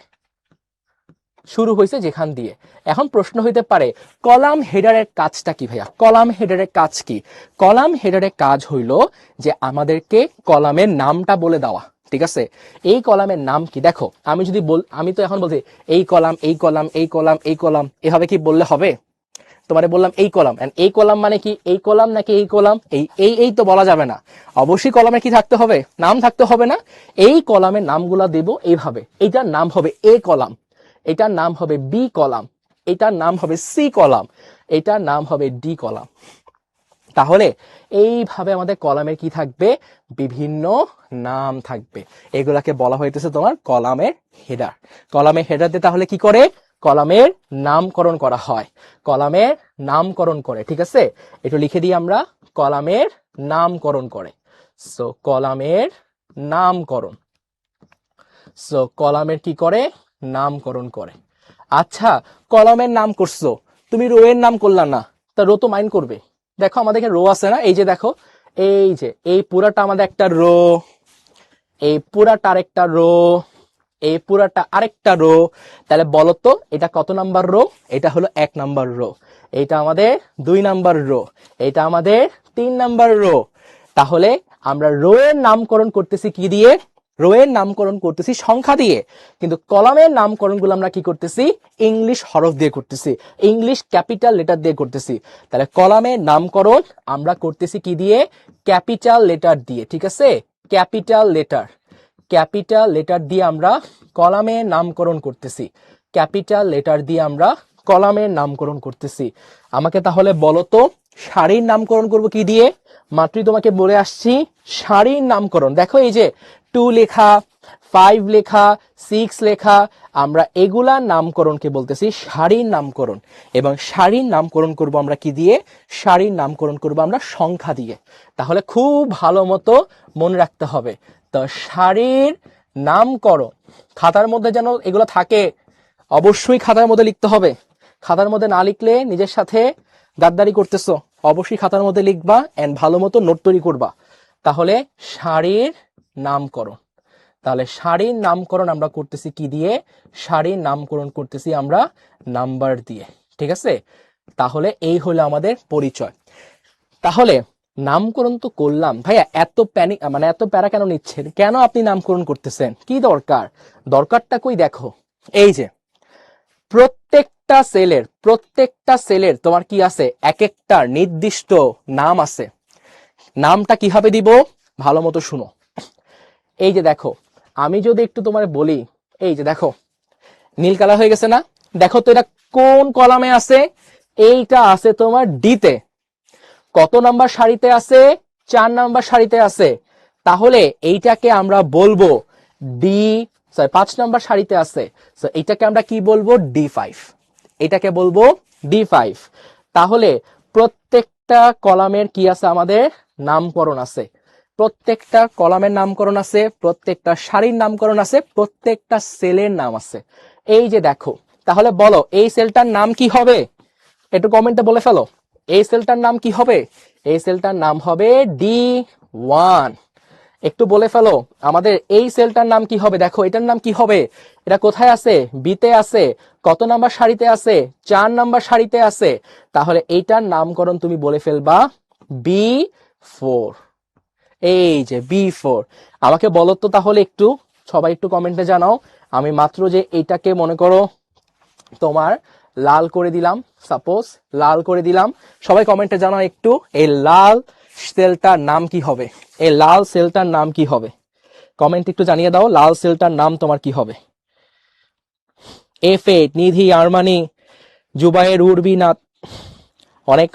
শুরু হয়েছে যেখান দিয়ে। এখন প্রশ্ন হইতে পারে কলাম হেডারের কাজটা কি ভাইয়া? কলাম হেডারের কাজ কি? কলাম হেডারের কাজ হইল যে আমাদেরকে কলামের নামটা বলে দেওয়া। ঠিক আছে, এই কলামের নাম কি? দেখো, আমি তো এখন বলছি এই কলাম, এই কলাম, এই কলাম, এই কলাম, এভাবে কি বললে হবে? তোমারে বললাম এই কলাম, এন্ড এই কলাম মানে কি? এই কলাম নাকি এই কলাম? এই তো বলা যাবে না। অবশ্যই কলামে কি থাকতে হবে? নাম থাকতে হবে না? এই কলামের নামগুলা দেব এইভাবে। এইটার নাম হবে এ কলাম, এটার নাম হবে বি কলাম, এটার নাম হবে সি কলাম, এটার নাম হবে ডি কলাম। তাহলে এইভাবে আমাদের কলামের কি থাকবে? বিভিন্ন নাম থাকবে। এগুলাকে বলা হইতেছে তোমার কলামের হেডার। কলামের হেডার দিয়ে তাহলে কি করে? কলামের নামকরণ করা হয়, কলামের নামকরণ করে। ঠিক আছে, একটু লিখে দিই আমরা, কলামের নামকরণ করে। সো কলামের নামকরণ, সো কলামের কি করে? নামকরণ করে। আচ্ছা, কলামের নাম করছো, তুমি রো এর নাম করলা না, তা রো তো মাইন্ড করবে। দেখো আমাদের এখানে রো আছে না? এই যে দেখো, এই যে এই পুরাটা আমাদের একটা রো, এই পুরাটা আরেকটা রো, এই পুরাটা আরেকটা রো। তাহলে বলো তো এটা কত নাম্বার রো? এটা হলো 1 নাম্বার রো। এটা আমাদের 2 নাম্বার রো। এটা আমাদের 3 নাম্বার রো। তাহলে আমরা রো এর নামকরণ করতেছি কি দিয়ে? রো এর নামকরণ করতেছি সংখ্যা দিয়ে, কিন্তু কলামের নামকরণ গুলো আমরা কি করতেছি? ইংলিশ হরফ দিয়ে করতেছি, ইংলিশ ক্যাপিটাল লেটার দিয়ে করতেছি। তাহলে কলামের নামকরণ আমরা করতেছি কি দিয়ে? ক্যাপিটাল লেটার দিয়ে। ঠিক আছে, ক্যাপিটাল লেটার, ক্যাপিটাল লেটার দিয়ে আমরা কলামের নামকরণ করতেছি, ক্যাপিটাল লেটার দিয়ে আমরা কলামের নামকরণ করতেছি। আমাকে তাহলে বলো তো সারির নামকরণ করব কি দিয়ে? মাত্রই তোমাকে বলে আসছি সারির নামকরণ। দেখো এই যে 2 লেখা, 5 লেখা, 6 লেখা, আমরা এগুলা নামকরণকে বলতেছি সারির নামকরণ। এবং সারির নামকরণ করব আমরা কি দিয়ে? সারির নামকরণ করব আমরা সংখ্যা দিয়ে। তাহলে খুব ভালো মতো মনে রাখতে হবে। তো সারির নামকরণ, খাতার মধ্যে যেন এগুলো থাকে, অবশ্যই খাতার মধ্যে লিখতে হবে। খাতার মধ্যে না লিখলে নিজের সাথে গাদ্দারি করতেছো। অবশ্যই খাতার মধ্যে লিখবা এন্ড ভালো মতো নোট তৈরি করবা। তাহলে সারির নামকরণ, তাহলে সারির নামকরণ আমরা করতেছি কি দিয়ে? সারির নামকরণ করতেছি আমরা নাম্বার দিয়ে। ঠিক আছে, তাহলে এই হলো আমাদের পরিচয়। তাহলে নামকরণ তো করলাম, ভাইয়া এত প্যানিক মানে এত প্যারা কেন নিচ্ছেন? কেন আপনি নামকরণ করতেছেন? কি দরকার? দরকারটা কই দেখো, এই যে প্রত্যেকটা সেলের তোমার কি আছে? এক একটা নির্দিষ্ট নাম আছে। নামটা কিভাবে দিব? ভালো মতো শুনো। এই যে দেখো, আমি যদি একটু তোমার বলি, এই যে দেখো নীল কালার হয়ে গেছে না? দেখো তো এটা কোন কলামে আছে? এইটা আছে তোমার ডিতে। কত নাম্বার সারিতে আছে? 4 নাম্বার সারিতে আছে। তাহলে এইটাকে আমরা বলবো ডি, 5 নাম্বার সারিতে আছে। সো এইটাকে আমরা কি বলবো? D5। এটাকে বলবো D5। তাহলে প্রত্যেকটা কলামের কি আছে? আমাদের নামকরণ আছে, প্রত্যেকটা কলামের নামকরণ আছে, প্রত্যেকটা সারির নামকরণ আছে, প্রত্যেকটা সেলের নাম আছে। এই যে দেখো, তাহলে বলো এই সেলটার নাম কি হবে? একটু কমেন্টে বলে ফেলো, এই সেলটার নাম কি হবে? এই সেলটার নাম হবে D1। একটু বলে ফেলো আমাদের এই সেলটার নাম কি হবে? দেখো এটার নাম কি হবে? এটা কোথায় আছে? বিতে আছে। কত নাম্বার সারিতে আছে? 4 নাম্বার সারিতে আছে। তাহলে এইটার নামকরণ তুমি বলে ফেলবা B4। এই যে B4। আমাকে বলো তো তাহলে একটু, সবাই একটু কমেন্টে জানাও। আমি মাত্র যে এইটাকে মনে করো তোমার লাল করে দিলাম, সাপোজ লাল করে দিলাম। সবাই কমেন্টে জানাও একটু, এই লাল সেলটার নাম কি হবে? এই লাল সেলটার নাম কি হবে? কমেন্ট একটু জানিয়ে দাও, লাল সেলটার নাম তোমার কি হবে? F8, নিধি, আরমানি, জুবায়ের, উর্বিনাথ,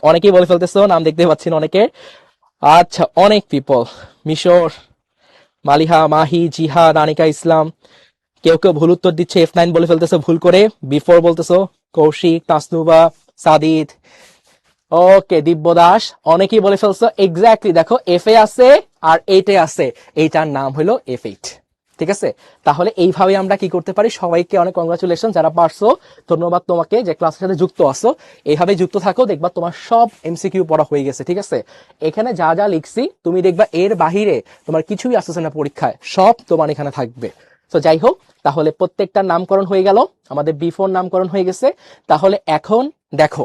অনেকেই বলে ফেলতেছো, নাম দেখতে পাচ্ছি না অনেকে। আচ্ছা, অনেক পিপল, মিশর, মালিহা, মাহি, জিহাদ, আনিকা ইসলাম, কেউ কেউ ভুল উত্তর দিচ্ছে, F9 বলে ফেলতেছো ভুল করে, B4 বলতেছো, কৌশিক, তাসনুবা, সাদিদ, ওকে, দিব্য দাস, অনেকেই বলে ফেলছো এক্স্যাক্টলি। দেখো F এ আছে আর 8 এ আছে, এইটার নাম হলো F8। ঠিক আছে, তাহলে এইভাবে আমরা কি করতে পারি? সবাইকে অনেক কংগ্রাচুলেশন যারা পারছো, ধন্যবাদ তোমাকে যে ক্লাসের সাথে যুক্ত আছো। এইভাবে যুক্ত থাকো, দেখবা তোমার সব এমসিকিউ পড়া হয়ে গেছে। ঠিক আছে, এখানে যা যা লিখছি তুমি দেখবা এর বাহিরে তোমার কিছুই আসছে না পরীক্ষায়, সব তোমার এখানে থাকবে। তো যাই হোক, তাহলে প্রত্যেকটা নামকরণ হয়ে গেল, আমাদের B4 নামকরণ হয়ে গেছে। তাহলে এখন দেখো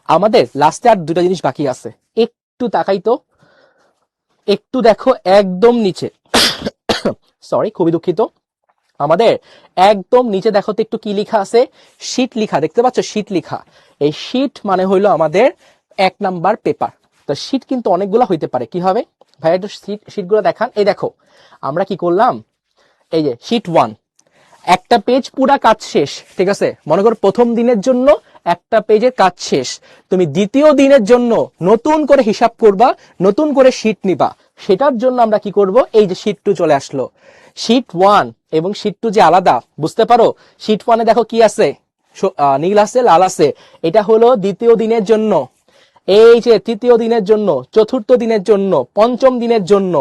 আমাদের লাস্টে আর দুটো জিনিস বাকি আছে, একটু তাকাই তো, একটু দেখো একদম নিচে, সরি খুবই দুঃখিত, আমাদের একদম নিচে দেখো তো একটু কি লেখা আছে? শীট লেখা, দেখতে পাচ্ছ শীট লেখা? এই শীট মানে হইলো আমাদের 1 নাম্বার পেপার। তো শীট কিন্তু অনেকগুলো হইতে পারে, কি হবে ভাই একটু শীটগুলো দেখান। এই দেখো আমরা কি করলাম, এই যে শীট 1, একটা পেজ পুরা কাজ শেষ। ঠিক আছে, মনে করো প্রথম দিনের জন্য একটা পেজের কাজ শেষ, তুমি দ্বিতীয় দিনের জন্য নতুন করে হিসাব করবা, নতুন করে শীট নিবা, সেটার জন্য আমরা কি করব, এই যে শীট 2 চলে আসলো। শীট 1 এবং শীট 2 যে আলাদা, বুঝতে পারো? শীট 1 এ দেখো কি আছে, নীল আছে, লাল আছে, এটা হলো দ্বিতীয় দিনের জন্য, এই যে তৃতীয় দিনের জন্য, চতুর্থ দিনের জন্য, পঞ্চম দিনের জন্য।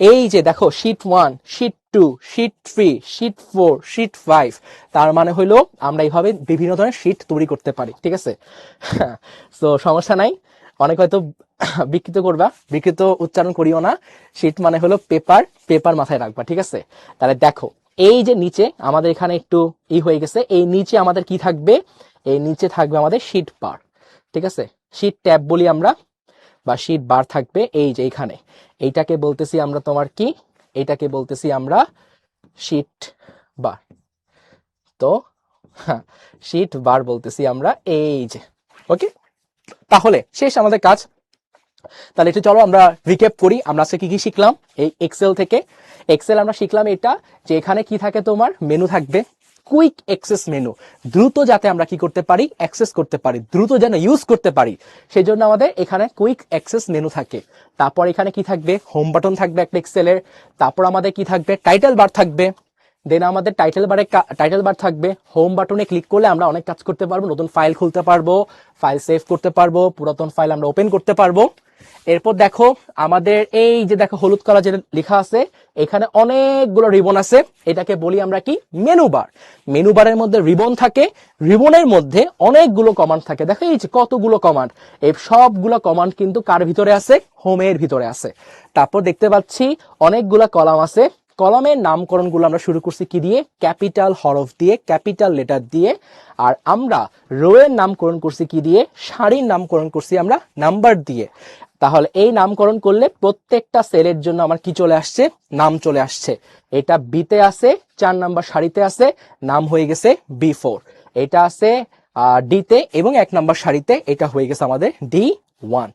এই যে দেখো sheet 1, sheet 2, sheet 3, sheet 4, sheet 5। তার মানে হলো আমরা এইভাবে বিভিন্ন ধরনের শীট তৈরি করতে পারি। ঠিক আছে, তো সমস্যা নাই, অনেক হয়তো বিকৃত করবা, বিকৃত উচ্চারণ করিও না। শীট মানে হলো পেপার, পেপার মাথায় রাখবা। ঠিক আছে, তাহলে দেখো এই যে নিচে আমাদের এখানে একটু হয়ে গেছে, এই নিচে আমাদের কি থাকবে? এই নিচে থাকবে আমাদের শীট বার। ঠিক আছে, শীট ট্যাব বলি আমরা, বা শীট বার থাকবে এই যে এখানে। এইটাকে বলতেছি আমরা তোমার কি, এইটাকে বলতেছি আমরা শীট বার। তো শীট বার বলতেছি আমরা, এই যে। ওকে, তাহলে শেষ আমাদের কাজ। তাহলে একটু চলো আমরা রিক্যাপ করি, আমরা আজকে কি কি শিখলাম এই এক্সেল থেকে। এক্সেল আমরা শিখলাম এটা, যে এখানে কি থাকে, তোমার মেনু থাকবে, কুইক অ্যাক্সেস মেনু, দ্রুত যাতে আমরা কি করতে পারি, অ্যাক্সেস করতে পারি, দ্রুত যেন ইউজ করতে পারি, সেই জন্য আমাদের এখানে কুইক অ্যাক্সেস মেনু থাকে। তারপর এখানে কি থাকবে, হোম বাটন থাকবে একটা এক্সেলের। তারপর আমাদের কি থাকবে, টাইটেল বার থাকবে। দেন আমাদের টাইটেল বার থাকবে। হোম বাটনে ক্লিক করলে আমরা অনেক কাজ করতে পারবো, নতুন ফাইল খুলতে পারবো, ফাইল সেভ করতে পারবো, পুরাতন ফাইল আমরা ওপেন করতে পারবো। এরপর দেখো আমাদের এই যে দেখো হলুদ কালার যেটা লেখা আছে, এখানে অনেকগুলো রিবন আছে, এটাকে বলি আমরা কি, মেনু বার। মেনু বারের মধ্যে রিবন থাকে, রিবনের মধ্যে অনেকগুলো কমান্ড থাকে। দেখো এই যে কতগুলো কমান্ড, এই সবগুলো কমান্ড কিন্তু কার ভিতরে আছে, হোমের ভিতরে আছে। তারপর দেখতে পাচ্ছি অনেকগুলো কলাম আছে, কলামের নামকরণ গুলো আমরা শুরু করছি কি দিয়ে, ক্যাপিটাল হরফ দিয়ে, ক্যাপিটাল লেটার দিয়ে। আর আমরা রো এর নামকরণ করছি কি দিয়ে, সারির নামকরণ করছি আমরা নাম্বার দিয়ে। তাহলে এই নামকরণ করলে প্রত্যেকটা সেলের জন্য আমার কি চলে আসছে, নাম চলে আসছে। এটা বিতে আছে, 4 নাম্বার সারিতে আছে, নাম হয়ে গেছে B4। এটা আছে ডিতে এবং 1 নাম্বার সারিতে, এটা হয়ে গেছে আমাদের D1।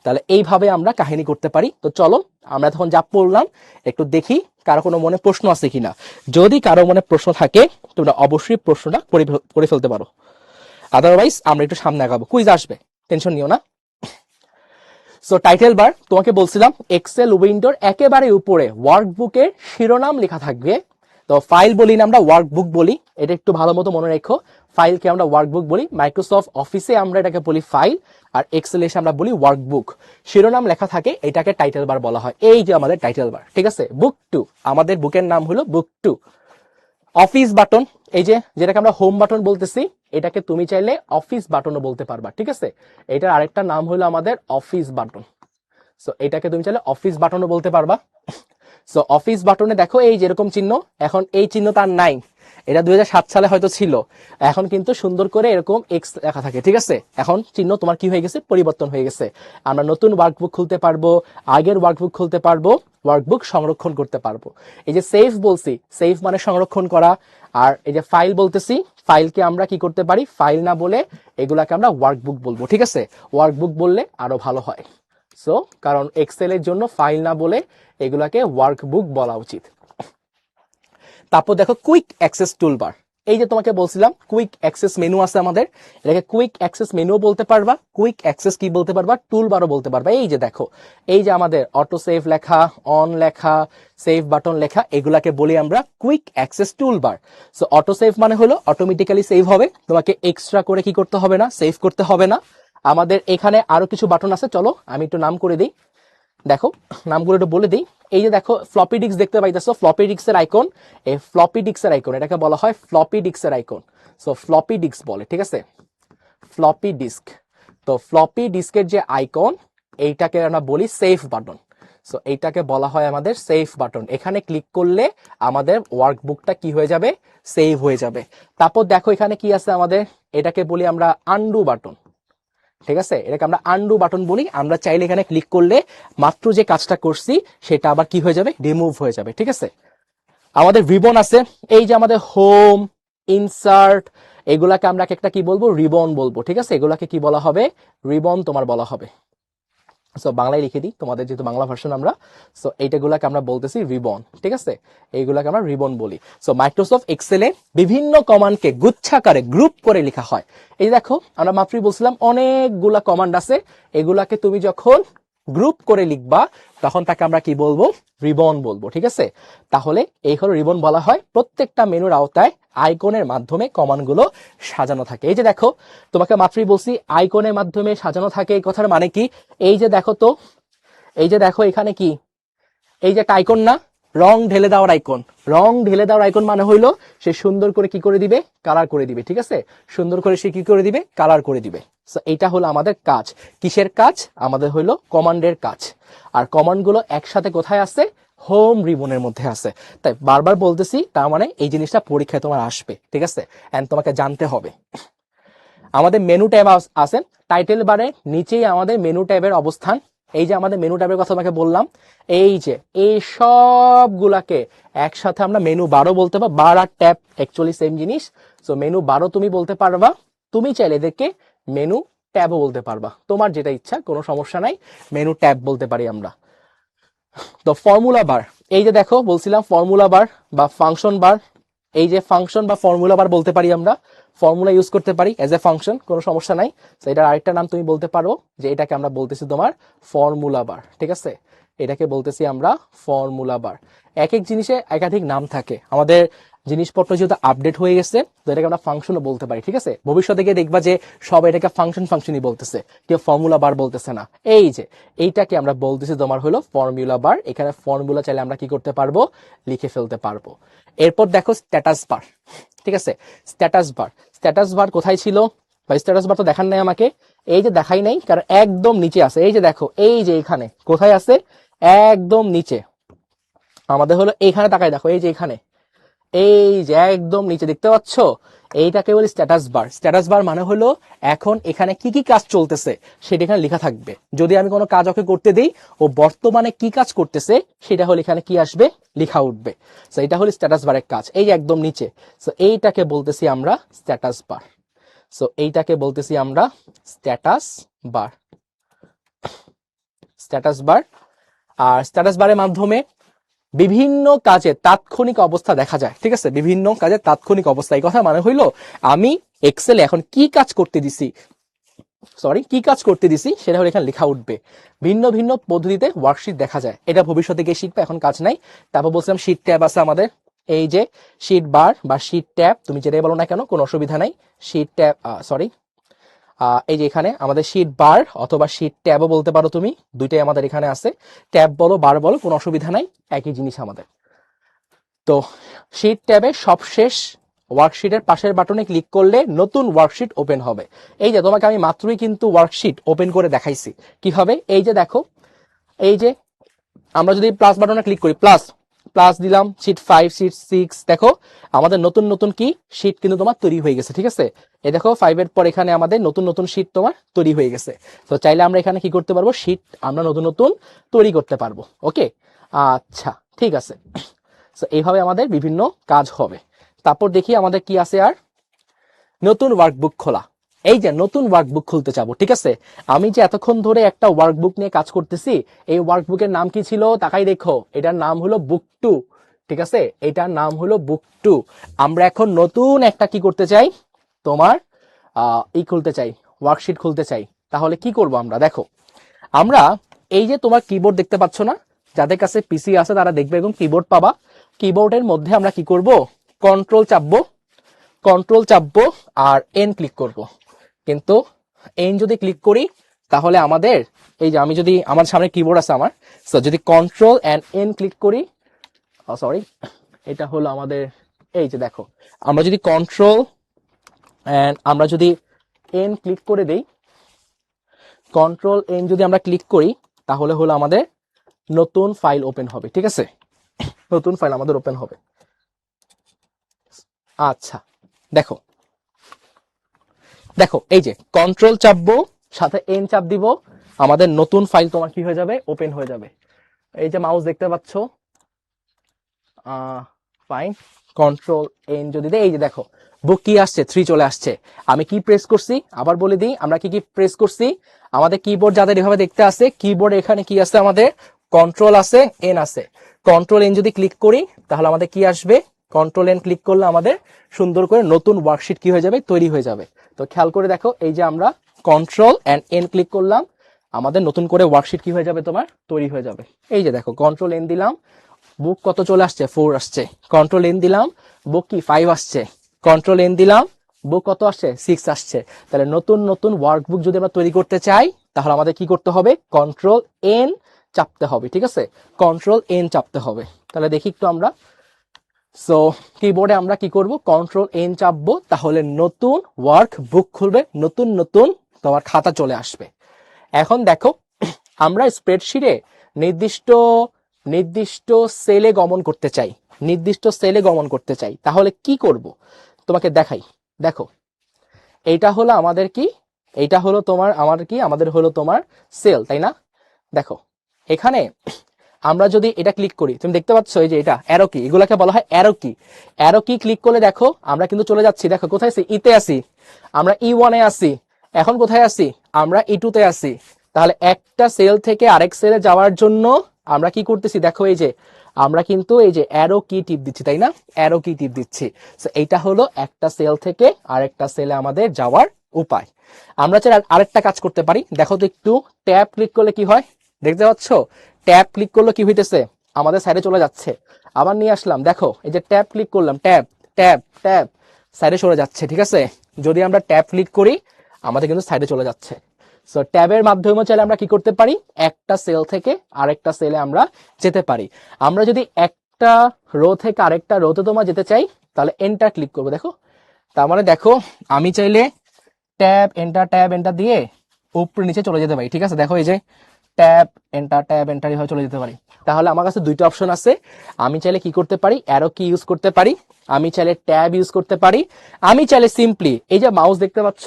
তাহলে এইভাবে আমরা কাহিনী করতে পারি। তো চলো আমরা তখন যা পড়লাম একটু দেখি কারো কোনো মনে প্রশ্ন আছে কিনা। যদি কারো মনে প্রশ্ন থাকে তোমরা অবশ্যই প্রশ্নটা করে ফেলতে পারো, আদারওয়াইজ আমরা একটু সামনে আগাবো, কুইজ আসবে, টেনশন নিও না। সো টাইটেল বার, তোমাকে বলছিলাম এক্সেল উইন্ডোর একেবারে উপরে ওয়ার্কবুকের শিরোনাম লেখা থাকবে। তো ফাইল বলি না আমরা, ওয়ার্কবুক বলি, এটা একটু ভালো মতো মনে রেখো। ফাইলকে আমরা ওয়ার্কবুক বলি, মাইক্রোসফট অফিসে আমরা এটাকে বলি ফাইল, আর এক্সেল এসে আমরা বলি ওয়ার্কবুক। শিরোনাম লেখা থাকে, এটাকে টাইটেল বার বলা হয়। এই যে আমাদের টাইটেল বার, ঠিক আছে। বুক 2, আমাদের বুকের নাম হলো বুক 2। অফিস বাটন, এই যে যেটাকে আমরা হোম বাটন বলতেছি, এটাকে তুমি চাইলে অফিস বাটনও বলতে পারবা। ঠিক আছে, এটার আরেকটা নাম হলো আমাদের অফিস বাটন। সো এটাকে তুমি চাইলে অফিস বাটনও বলতে পারবা। সো অফিস বাটনে দেখো এই যেরকম চিহ্ন, এখন এই চিহ্ন তার নাই, এটা 2007 সালে হয়তো ছিল, এখন কিন্তু সুন্দর করে এরকম এক্স লেখা থাকে। ঠিক আছে, এখন চিহ্ন তোমার কি হয়ে গেছে, পরিবর্তন হয়ে গেছে। আমরা নতুন ওয়ার্কবুক খুলতে পারবো, আগের ওয়ার্কবুক খুলতে পারবো, ওয়ার্কবুক সংরক্ষণ করতে পারবো। এই যে সেভ বলছি, সেভ মানে সংরক্ষণ করা, আর এই যে ফাইল বলতেছি, ফাইলকে আমরা কি করতে পারি, ফাইল না বলে এগুলাকে আমরা ওয়ার্কবুক বলবো, ঠিক আছে? ওয়ার্কবুক বললে আরো ভালো হয়। সো কারণ এক্সেলের জন্য ফাইল না বলে এগুলাকে ওয়ার্কবুক বলা উচিত। তারপর দেখো কুইক অ্যাক্সেস টুলবার। এই যে তোমাকে বলছিলাম কুইক অ্যাক্সেস মেনু আছে আমাদের, এটাকে কুইক অ্যাক্সেস মেনুও বলতে পারবা, কুইক অ্যাক্সেস কি বলতে পারবা, টুলবারও বলতে পারবা। এই যে দেখো, এই যে আমাদের অটো সেভ লেখা, অন লেখা, সেভ বাটন লেখা, এগুলাকে বলি আমরা quick access toolbar. So auto save মানে হলো অটোমেটিক্যালি সেভ হবে, তোমাকে এক্সট্রা করে কি করতে হবে না, সেভ করতে হবে না। আমাদের এখানে আরো কিছু বাটন আছে, চলো আমি একটু নাম করে দিই। দেখো নামগুলো একটু বলে দিই। এই যে দেখো ফ্লপি ডিস্ক দেখতে পাইতেছো, ফ্লপি ডিস্কের আইকন, এই ফ্লপি ডিস্কের আইকন এটাকে বলা হয় ফ্লপি ডিস্কের আইকন। সো ফ্লপি ডিস্ক বলে, ঠিক আছে, ফ্লপি ডিস্ক। তো ফ্লপি ডিস্কের যে আইকন, এইটাকে আমরা বলি সেভ বাটন। সো এইটাকে বলা হয় আমাদের সেভ বাটন। এখানে ক্লিক করলে আমাদের ওয়ার্কবুকটা কি হয়ে যাবে, সেভ হয়ে যাবে। তারপর দেখো এখানে কি আছে আমাদের, এটাকে বলি আমরা আনডু বাটন, ঠিক আছে, এটাকে আমরা আনডু বাটন বলি। আমরা চাইলে এখানে ক্লিক করলে মাত্র যে কাজটা করছি সেটা আবার কি হয়ে যাবে, রিমুভ হয়ে যাবে, ঠিক আছে। আমাদের রিবন আছে, এই যে আমাদের হোম, ইনসার্ট, এগুলাকে আমরা একটা কি বলবো, রিবন বলবো, ঠিক আছে। এগুলাকে কি বলা হবে, রিবন তোমার বলা হবে। সো বাংলায় লিখে দিই তোমাদের, যেহেতু বাংলা ভার্সন আমরা, সো এইটাগুলাকে আমরা বলতেছি রিবন, ঠিক আছে, এইগুলাকে আমরা রিবন বলি। সো মাইক্রোসফট এক্সেলে বিভিন্ন কমান্ডকে গুচ্ছাকারে গ্রুপ করে লেখা হয়। এই দেখো আমরা মাত্রই বলছিলাম অনেকগুলা কমান্ড আছে, এগুলাকে তুমি যখন গ্রুপ করে লিখবা তখন তাকে আমরা কি বলবো, রিবন বলবো, ঠিক আছে। তাহলে এই হলো রিবন বলা হয়। প্রত্যেকটা মেনুর আওতায় আইকনের মাধ্যমে কমান্ডগুলো সাজানো থাকে। এই যে দেখো তোমাকে মাত্রই বলছি আইকনের মাধ্যমে সাজানো থাকে, এই কথার মানে কি, এই যে দেখো তো, এই যে দেখো এখানে কি, এই যে একটা আইকন না, রং ঢেলে দেওয়ার আইকন। রং ঢেলে দেওয়ার আইকন মানে হইলো সে সুন্দর করে কি করে দিবে, কালার করে দিবে, ঠিক আছে, সুন্দর করে সে কি করে দিবে, কালার করে দিবে। সো এইটা হলো আমাদের কাজ। কিসের কাজ, আমাদের হইলো কমান্ডের কাজ। আর কমান্ডগুলো একসাথে কোথায় আছে, হোম রিবনের মধ্যে আছে। তাই বারবার বলতেছি, তার মানে এই জিনিসটা পরীক্ষায় তোমার আসবে, ঠিক আছে, এন্ড তোমাকে জানতে হবে। আমাদের মেনু ট্যাব আছে, টাইটেল বারে নিচেই আমাদের মেনু ট্যাবের অবস্থান। এই যে আমাদের মেনু ট্যাবের কথা তোমাকে বললাম, এই যে এই সবগুলাকে একসাথে আমরা মেনু বারও বলতে পারবো। বার আর ট্যাব অ্যাকচুয়ালি সেম জিনিস। সো মেনু বারও তুমি বলতে পারবা, তুমি চাইলে এদেরকে মেনু ট্যাবও বলতে পারবা, তোমার যেটা ইচ্ছা, কোনো সমস্যা নাই, মেনু ট্যাব বলতে পারি আমরা। তো ফর্মুলা বার, এই যে দেখো বলছিলাম ফর্মুলা বার বা ফাংশন বার, এই যে ফাংশন বা ফর্মুলা বার বলতে পারি আমরা, ফর্মুলা ইউজ করতে পারি এজ এ ফাংশন, কোনো সমস্যা নাই। তো এটার আরেকটা নাম তুমি বলতে পারো যে এটাকে আমরা বলতেছি তোমার ফর্মুলা বার, ঠিক আছে, এটাকে বলতেছি আমরা ফর্মুলা বার। এক এক জিনিসে একাধিক নাম থাকে, আমাদের জিনিসপত্র যেহেতু আপডেট হয়ে গেছে, তো এটাকে আমরা ফাংশনও বলতে পারি, ঠিক আছে। ভবিষ্যতে গিয়ে দেখবা যে সব এটাকে ফাংশনই বলতেছে, কেউ ফর্মুলা বার বলতেছে না। এই যে এইটাকে আমরা বলতেছি তোমার হলো ফর্মুলা বার। এখানে ফর্মুলা চাইলে আমরা কি করতে পারবো, লিখে ফেলতে পারবো। এরপর দেখো স্ট্যাটাস বার, ঠিক আছে, স্ট্যাটাস বার। স্ট্যাটাস বার কোথায় ছিল, বা স্ট্যাটাস বার তো দেখান নাই আমাকে, এই যে দেখাই নাই, কারণ একদম নিচে আছে। এই যে দেখো, এই যে এখানে কোথায় আছে, একদম নিচে আমাদের হলো, এইখানে তাকাই দেখো, এই যে এখানে, এই যে একদম নিচে দেখতে পাচ্ছ, এইটাকে বলি স্ট্যাটাস বার। স্ট্যাটাস বার মানে হলো এখন এখানে কি কি কাজ চলতেছে সেটা এখানে লেখা থাকবে। যদি আমি কোনো কাজ ওকে করতে দিই, ও বর্তমানে কি কাজ করতেছে সেটা হলো এখানে কি আসবে, লেখা উঠবে। তো এটা হলো স্ট্যাটাস বারের কাজ, এই যে একদম নিচে। তো এইটাকে বলতেছি আমরা স্ট্যাটাস বার। সো এইটাকে বলতেছি আমরা স্ট্যাটাস বার, স্ট্যাটাস বার। আর স্ট্যাটাস বারের মাধ্যমে বিভিন্ন কাজে তাৎক্ষণিক অবস্থা দেখা যায়, ঠিক আছে, বিভিন্ন কাজে তাৎক্ষণিক অবস্থা। এই কথা মানে হইলো আমি এক্সেলে এখন কি কাজ করতে দিছি, কি কাজ করতে দিছি সেটা হলো এখানে লেখা উঠবে। ভিন্ন ভিন্ন পদ্ধতিতে ওয়ার্কশিট দেখা যায়, এটা ভবিষ্যতে গিয়ে শিখবে, এখন কাজ নাই। তারপর বলছিলাম শিট ট্যাব আছে আমাদের, এই যে শিট বার বা শিট ট্যাব, তুমি যেটাই বলো না কেন কোনো অসুবিধা নাই। শিট ট্যাব, এই যে এখানে আমাদের শিট বার অথবা শিট ট্যাবও বলতে পারো তুমি, দুইটাই আমাদের এখানে আছে। ট্যাব বলো বার বলো কোনো অসুবিধা নাই, একই জিনিস আমাদের। তো শিট ট্যাবে সবশেষ ওয়ার্কশিটের পাশের বাটনে ক্লিক করলে নতুন ওয়ার্কশিট ওপেন হবে। এই যে তোমাকে আমি মাত্রই কিন্তু ওয়ার্কশিট ওপেন করে দেখাইছি কি হবে। এই যে দেখো, এই যে আমরা যদি প্লাস বাটনে ক্লিক করি, প্লাস প্লাস দিলাম, শিট 5 শিট 6, দেখো আমাদের নতুন নতুন কি শিট কিন্তু তোমার তৈরি হয়ে গেছে, ঠিক আছে। এই দেখো 5 এর পর এখানে আমাদের নতুন নতুন শিট তোমার তৈরি হয়ে গেছে। তো চাইলে আমরা এখানে কি করতে পারবো, শিট আমরা নতুন নতুন তৈরি করতে পারবো। ওকে, আচ্ছা ঠিক আছে। তো এইভাবে আমাদের বিভিন্ন কাজ হবে। তারপর দেখি আমাদের কি আছে আর, নতুন ওয়ার্কবুক খোলা। এই যে নতুন ওয়ার্কবুক খুলতে যাবো, ঠিক আছে। আমি যে এতক্ষণ ধরে একটা ওয়ার্কবুক নিয়ে কাজ করতেছি, এই ওয়ার্কবুকের নাম কি ছিল তাকাই দেখো, এটার নাম হলো বুক 2, ঠিক আছে, এটার নাম হলো বুক 2। আমরা এখন নতুন একটা কি করতে চাই, তোমার খুলতে চাই, ওয়ার্কশিট খুলতে চাই। তাহলে কি করব আমরা, দেখো আমরা এই যে তোমার কিবোর্ড দেখতে পাচ্ছ না, যাদের কাছে পিসি আছে তারা দেখবে এবং কিবোর্ড পাবা। কিবোর্ডের মধ্যে আমরা কি করব, কন্ট্রোল চাপবো আর এন ক্লিক করব। কিন্তু এন যদি ক্লিক করি তাহলে আমাদের এই যে, আমি যদি আমার সামনে কিবোর্ড আছে আমার, সো যদি কন্ট্রোল এন্ড এন ক্লিক করি, সরি এটা হলো আমাদের, এই যে দেখো আমরা যদি কন্ট্রোল এন্ড আমরা যদি এন ক্লিক করে দেই, কন্ট্রোল এন যদি আমরা ক্লিক করি তাহলে হলো আমাদের নতুন ফাইল ওপেন হবে, ঠিক আছে, নতুন ফাইল আমাদের ওপেন হবে। আচ্ছা দেখো দেখো এই যে কন্ট্রোল চাপবো সাথে এন চাপ দিব, আমাদের নতুন ফাইল তোমার কি হয়ে যাবে, ওপেন হয়ে যাবে। এই যে মাউস দেখতে পাচ্ছ, ফাইন, কন্ট্রোল এন যদি দেই, এই যে দেখো বুক কি আসছে, 3 চলে আসছে। আমি কি প্রেস করছি আবার বলে দিই, আমরা কি কি প্রেস করছি। আমাদের কিবোর্ড যাদের এভাবে দেখতে আছে, কিবোর্ড এখানে কি আছে, আমাদের কন্ট্রোল আছে, এন আছে। কন্ট্রোল এন যদি ক্লিক করি তাহলে আমাদের কি আসবে, কন্ট্রোল এন ক্লিক করলে আমাদের সুন্দর করে নতুন ওয়ার্কশিট কি হয়ে যাবে, তৈরি হয়ে যাবে। তো খেয়াল করে দেখো, এই যে আমরা কন্ট্রোল এন্ড এন ক্লিক করলাম, আমাদের নতুন করে ওয়ার্কশিট কি হয়ে যাবে, তোমার তৈরি হয়ে যাবে। এই যে দেখো কন্ট্রোল এন দিলাম, বুক কত চলে আসছে, 4 আসছে। কন্ট্রোল এন দিলাম, বুক কি 5 আসছে। কন্ট্রোল এন দিলাম, বুক কত আসছে, 6 আসছে। তাহলে নতুন নতুন ওয়ার্কবুক যদি আমরা তৈরি করতে চাই তাহলে আমাদের কি করতে হবে, কন্ট্রোল এন চাপতে হবে, ঠিক আছে, কন্ট্রোল এন চাপতে হবে। তাহলে দেখি একটু আমরা, সো কিবোর্ডে আমরা কি করব, কন্ট্রোল এন চাপবো, তাহলে নতুন ওয়ার্কবুক খুলবে, নতুন নতুন তোমার খাতা চলে আসবে। এখন দেখো আমরা স্প্রেডশিটে নির্দিষ্ট নির্দিষ্ট সেলে গমন করতে চাই, নির্দিষ্ট সেলে গমন করতে চাই, তাহলে কি করব তোমাকে দেখাই। দেখো এইটা হলো আমাদের কি, এইটা হলো তোমার আমাদের কি, আমাদের হলো তোমার সেল, তাই না। দেখো এখানে আমরা যদি এটা ক্লিক করি, তুমি দেখতে পাচ্ছ এই যে এটা অ্যারো কি, এগুলাকে বলা হয় অ্যারো কি। অ্যারো কি ক্লিক করলে দেখো আমরা কিন্তু চলে যাচ্ছি, দেখো কোথায় আছি, ইতে আছি, আমরা E1 এ আছি। এখন কোথায় আছি, আমরা E2 তে আছি। তাহলে একটা সেল থেকে আরেক সেলে যাওয়ার জন্য আমরা কি করতেছি, দেখো এই যে আমরা কিন্তু এই যে অ্যারো কি টিপ দিচ্ছি, তাই না, অ্যারো কি টিপ দিচ্ছি। সো এইটা হলো একটা সেল থেকে আরেকটা সেলে আমাদের যাওয়ার উপায়। আমরা চাই আরেকটা কাজ করতে পারি, দেখো তো একটু, ট্যাব ক্লিক করলে কি হয়, দেখতে পাচ্ছ, ট্যাব ক্লিক করলে কি হইতেছে, আমাদের সাইডে চলে যাচ্ছে। আবার নিয়ে আসলাম, দেখো এই যে ট্যাব ক্লিক করলাম, ট্যাব ট্যাব ট্যাব, সাইডে সরে যাচ্ছে, ঠিক আছে। যদি আমরা ট্যাব ক্লিক করি আমাদের কিন্তু সাইডে চলে যাচ্ছে। সো ট্যাবের মাধ্যমে চাইলে আমরা কি করতে পারি, একটা সেল থেকে আরেকটা সেলে আমরা যেতে পারি। আমরা যদি একটা রো থেকে আরেকটা রোতে তোমার যেতে চাই তাহলে এন্টার ক্লিক করবো, দেখো, তার মানে দেখো আমি চাইলে ট্যাব এন্টার দিয়ে উপরে নিচে চলে যেতে পারি, ঠিক আছে। দেখো এই যে ট্যাব এন্টার এভাবে চলে যেতে পারি। তাহলে আমার কাছে দুইটা অপশন আছে, আমি চাইলে কি করতে পারি, অ্যারো কি ইউজ করতে পারি, আমি চাইলে ট্যাব ইউজ করতে পারি, আমি চাইলে সিম্পলি এই যে মাউস দেখতে পাচ্ছ,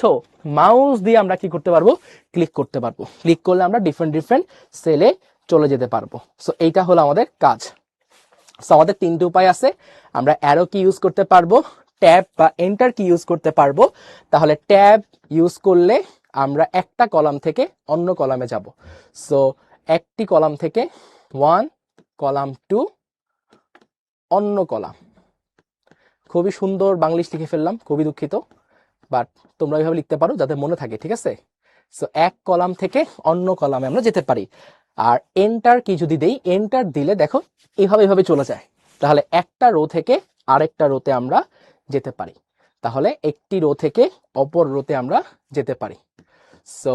মাউস দিয়ে আমরা কি করতে পারবো, ক্লিক করতে পারবো। ক্লিক করলে আমরা ডিফারেন্ট ডিফারেন্ট সেলে চলে যেতে পারবো। সো এইটা হলো আমাদের কাজ। সো আমাদের 3টে উপায় আছে, আমরা অ্যারো কি ইউজ করতে পারবো, ট্যাব বা এন্টার কি ইউজ করতে পারবো। তাহলে ট্যাব ইউজ করলে আমরা একটা কলাম থেকে অন্য কলামে যাব। সো একটি কলাম থেকে 1, কলাম 2, অন্য কলাম। খুবই সুন্দর বাংলিশ লিখে ফেললাম, খুবই দুঃখিত, বাট তোমরা এইভাবে লিখতে পারো যাতে মনে থাকে, ঠিক আছে। সো এক কলাম থেকে অন্য কলামে আমরা যেতে পারি। আর এন্টার কি যদি দেই, এন্টার দিলে দেখো এইভাবে এইভাবে চলে যায়। তাহলে একটা রো থেকে আরেকটা রোতে আমরা যেতে পারি। তাহলে একটি রো থেকে অপর রোতে আমরা যেতে পারি। সো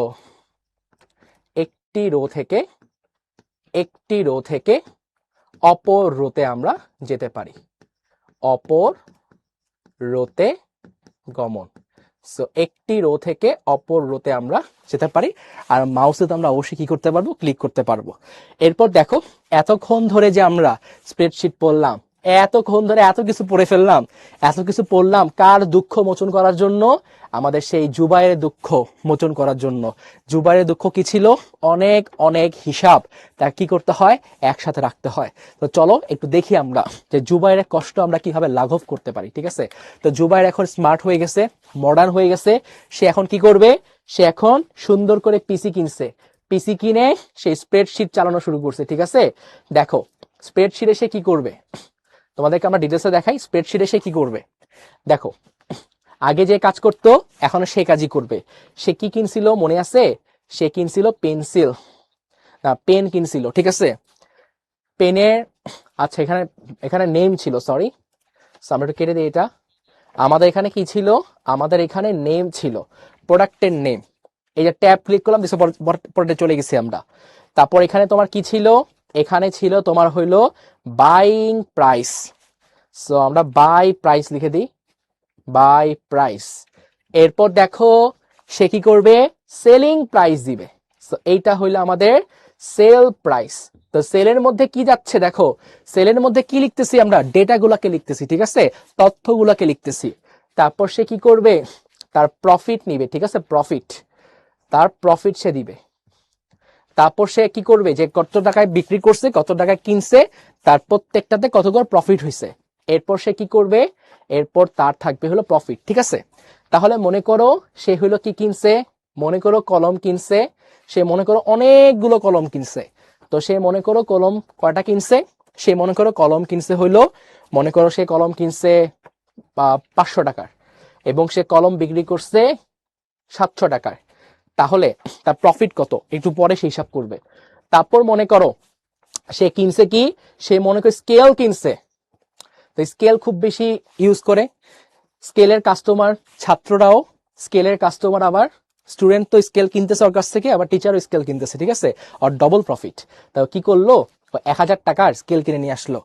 একটি রো থেকে অপর রোতে আমরা যেতে পারি, অপর রোতে গমন। সো একটি রো থেকে অপর রোতে আমরা যেতে পারি। আর মাউসে তো আমরা অবশ্যই কি করতে পারবো, ক্লিক করতে পারবো। এরপর দেখো এতক্ষণ ধরে যে আমরা স্প্রেডশিট পড়লাম, এতক্ষণ ধরে এত কিছু পড়ে ফেললাম, এত কিছু পড়লাম কার দুঃখ মোচন করার জন্য? আমাদের সেই জুবাইরের দুঃখ মোচন করার জন্য। জুবাইরের দুঃখ কি ছিল? অনেক অনেক হিসাব তা কি করতে হয়, একসাথে রাখতে হয়। তো চলো একটু দেখি আমরা যে জুবাইরের কষ্ট আমরা কিভাবে লাঘব করতে পারি। ঠিক আছে, তো জুবাইর এখন স্মার্ট হয়ে গেছে, মডার্ন হয়ে গেছে। সে এখন কি করবে? সে এখন সুন্দর করে পিসি কিনছে। পিসি কিনে সে স্প্রেডশিট চালানো শুরু করছে। ঠিক আছে, দেখো স্প্রেডশিটে সে কি করবে তোমাদেরকে আমরা ডিটেলসে দেখাই। স্প্রেডশিটে সে কি করবে দেখো, আগে যে কাজ করতো এখন সে কাজই করবে। সে কি কিনছিল মনে আছে? সে কিনছিল পেন্সিল, না পেন কিনছিল। ঠিক আছে, পেনের, আচ্ছা এখানে এখানে নেম ছিল, সরি আমরা একটু কেটে দিই এটা। আমাদের এখানে কি ছিল? আমাদের এখানে নেম ছিল, প্রোডাক্টের নেম। এই যে ট্যাব ক্লিক করলাম, পরে চলে গেছি আমরা। তারপর এখানে তোমার কি ছিল? এখানে ছিল তোমার হইলো বাইং প্রাইস। সো আমরা বাই প্রাইস লিখে দিই, বাই প্রাইস। এরপর দেখো সে কি করবে? সেলিং প্রাইস দিবে। সো এইটা হইলো আমাদের সেল প্রাইস। তো সেলের মধ্যে কি যাচ্ছে দেখো, সেলের মধ্যে কি লিখতেছি আমরা? ডেটাগুলোকে লিখতেছি। ঠিক আছে, তথ্যগুলোকে লিখতেছি। তারপর সে কি করবে? তার প্রফিট নিবে। ঠিক আছে, প্রফিট, তার প্রফিট সে দিবে। তারপর সে কি করবে? যে কত টাকায় বিক্রি করছে, কত টাকায় কিনছে, তার প্রত্যেকটাতে কত করে প্রফিট হয়েছে। এরপর সে কি করবে? এরপর তার থাকবে হলো প্রফিট। ঠিক আছে, তাহলে মনে করো সে হলো কি কিনছে? মনে করো কলম কিনছে। সে মনে করো অনেকগুলো কলম কিনছে। তো সে মনে করো কলম কয়টা কিনছে? সে মনে করো কলম কিনছে হইলো, মনে করো সে কলম কিনছে 500 টাকার, এবং সে কলম বিক্রি করছে 700 টাকার। তাহলে তার প্রফিট কত একটু পরে সে হিসাব করবে। তারপর মনে করো সে কিনছে কি? সে মনে করে স্কেল কিনছে। তো স্কেল খুব বেশি ইউজ করে, স্কেলের কাস্টমার ছাত্ররাও স্কেলের কাস্টমার, আবার স্টুডেন্ট তো স্কেল কিনতেছে ওর কাছ থেকে, আবার টিচারও স্কেল কিনতেছে। ঠিক আছে, আর ডবল প্রফিট। তাও কি করলো? 1000 টাকার স্কেল কিনে নিয়ে আসলো।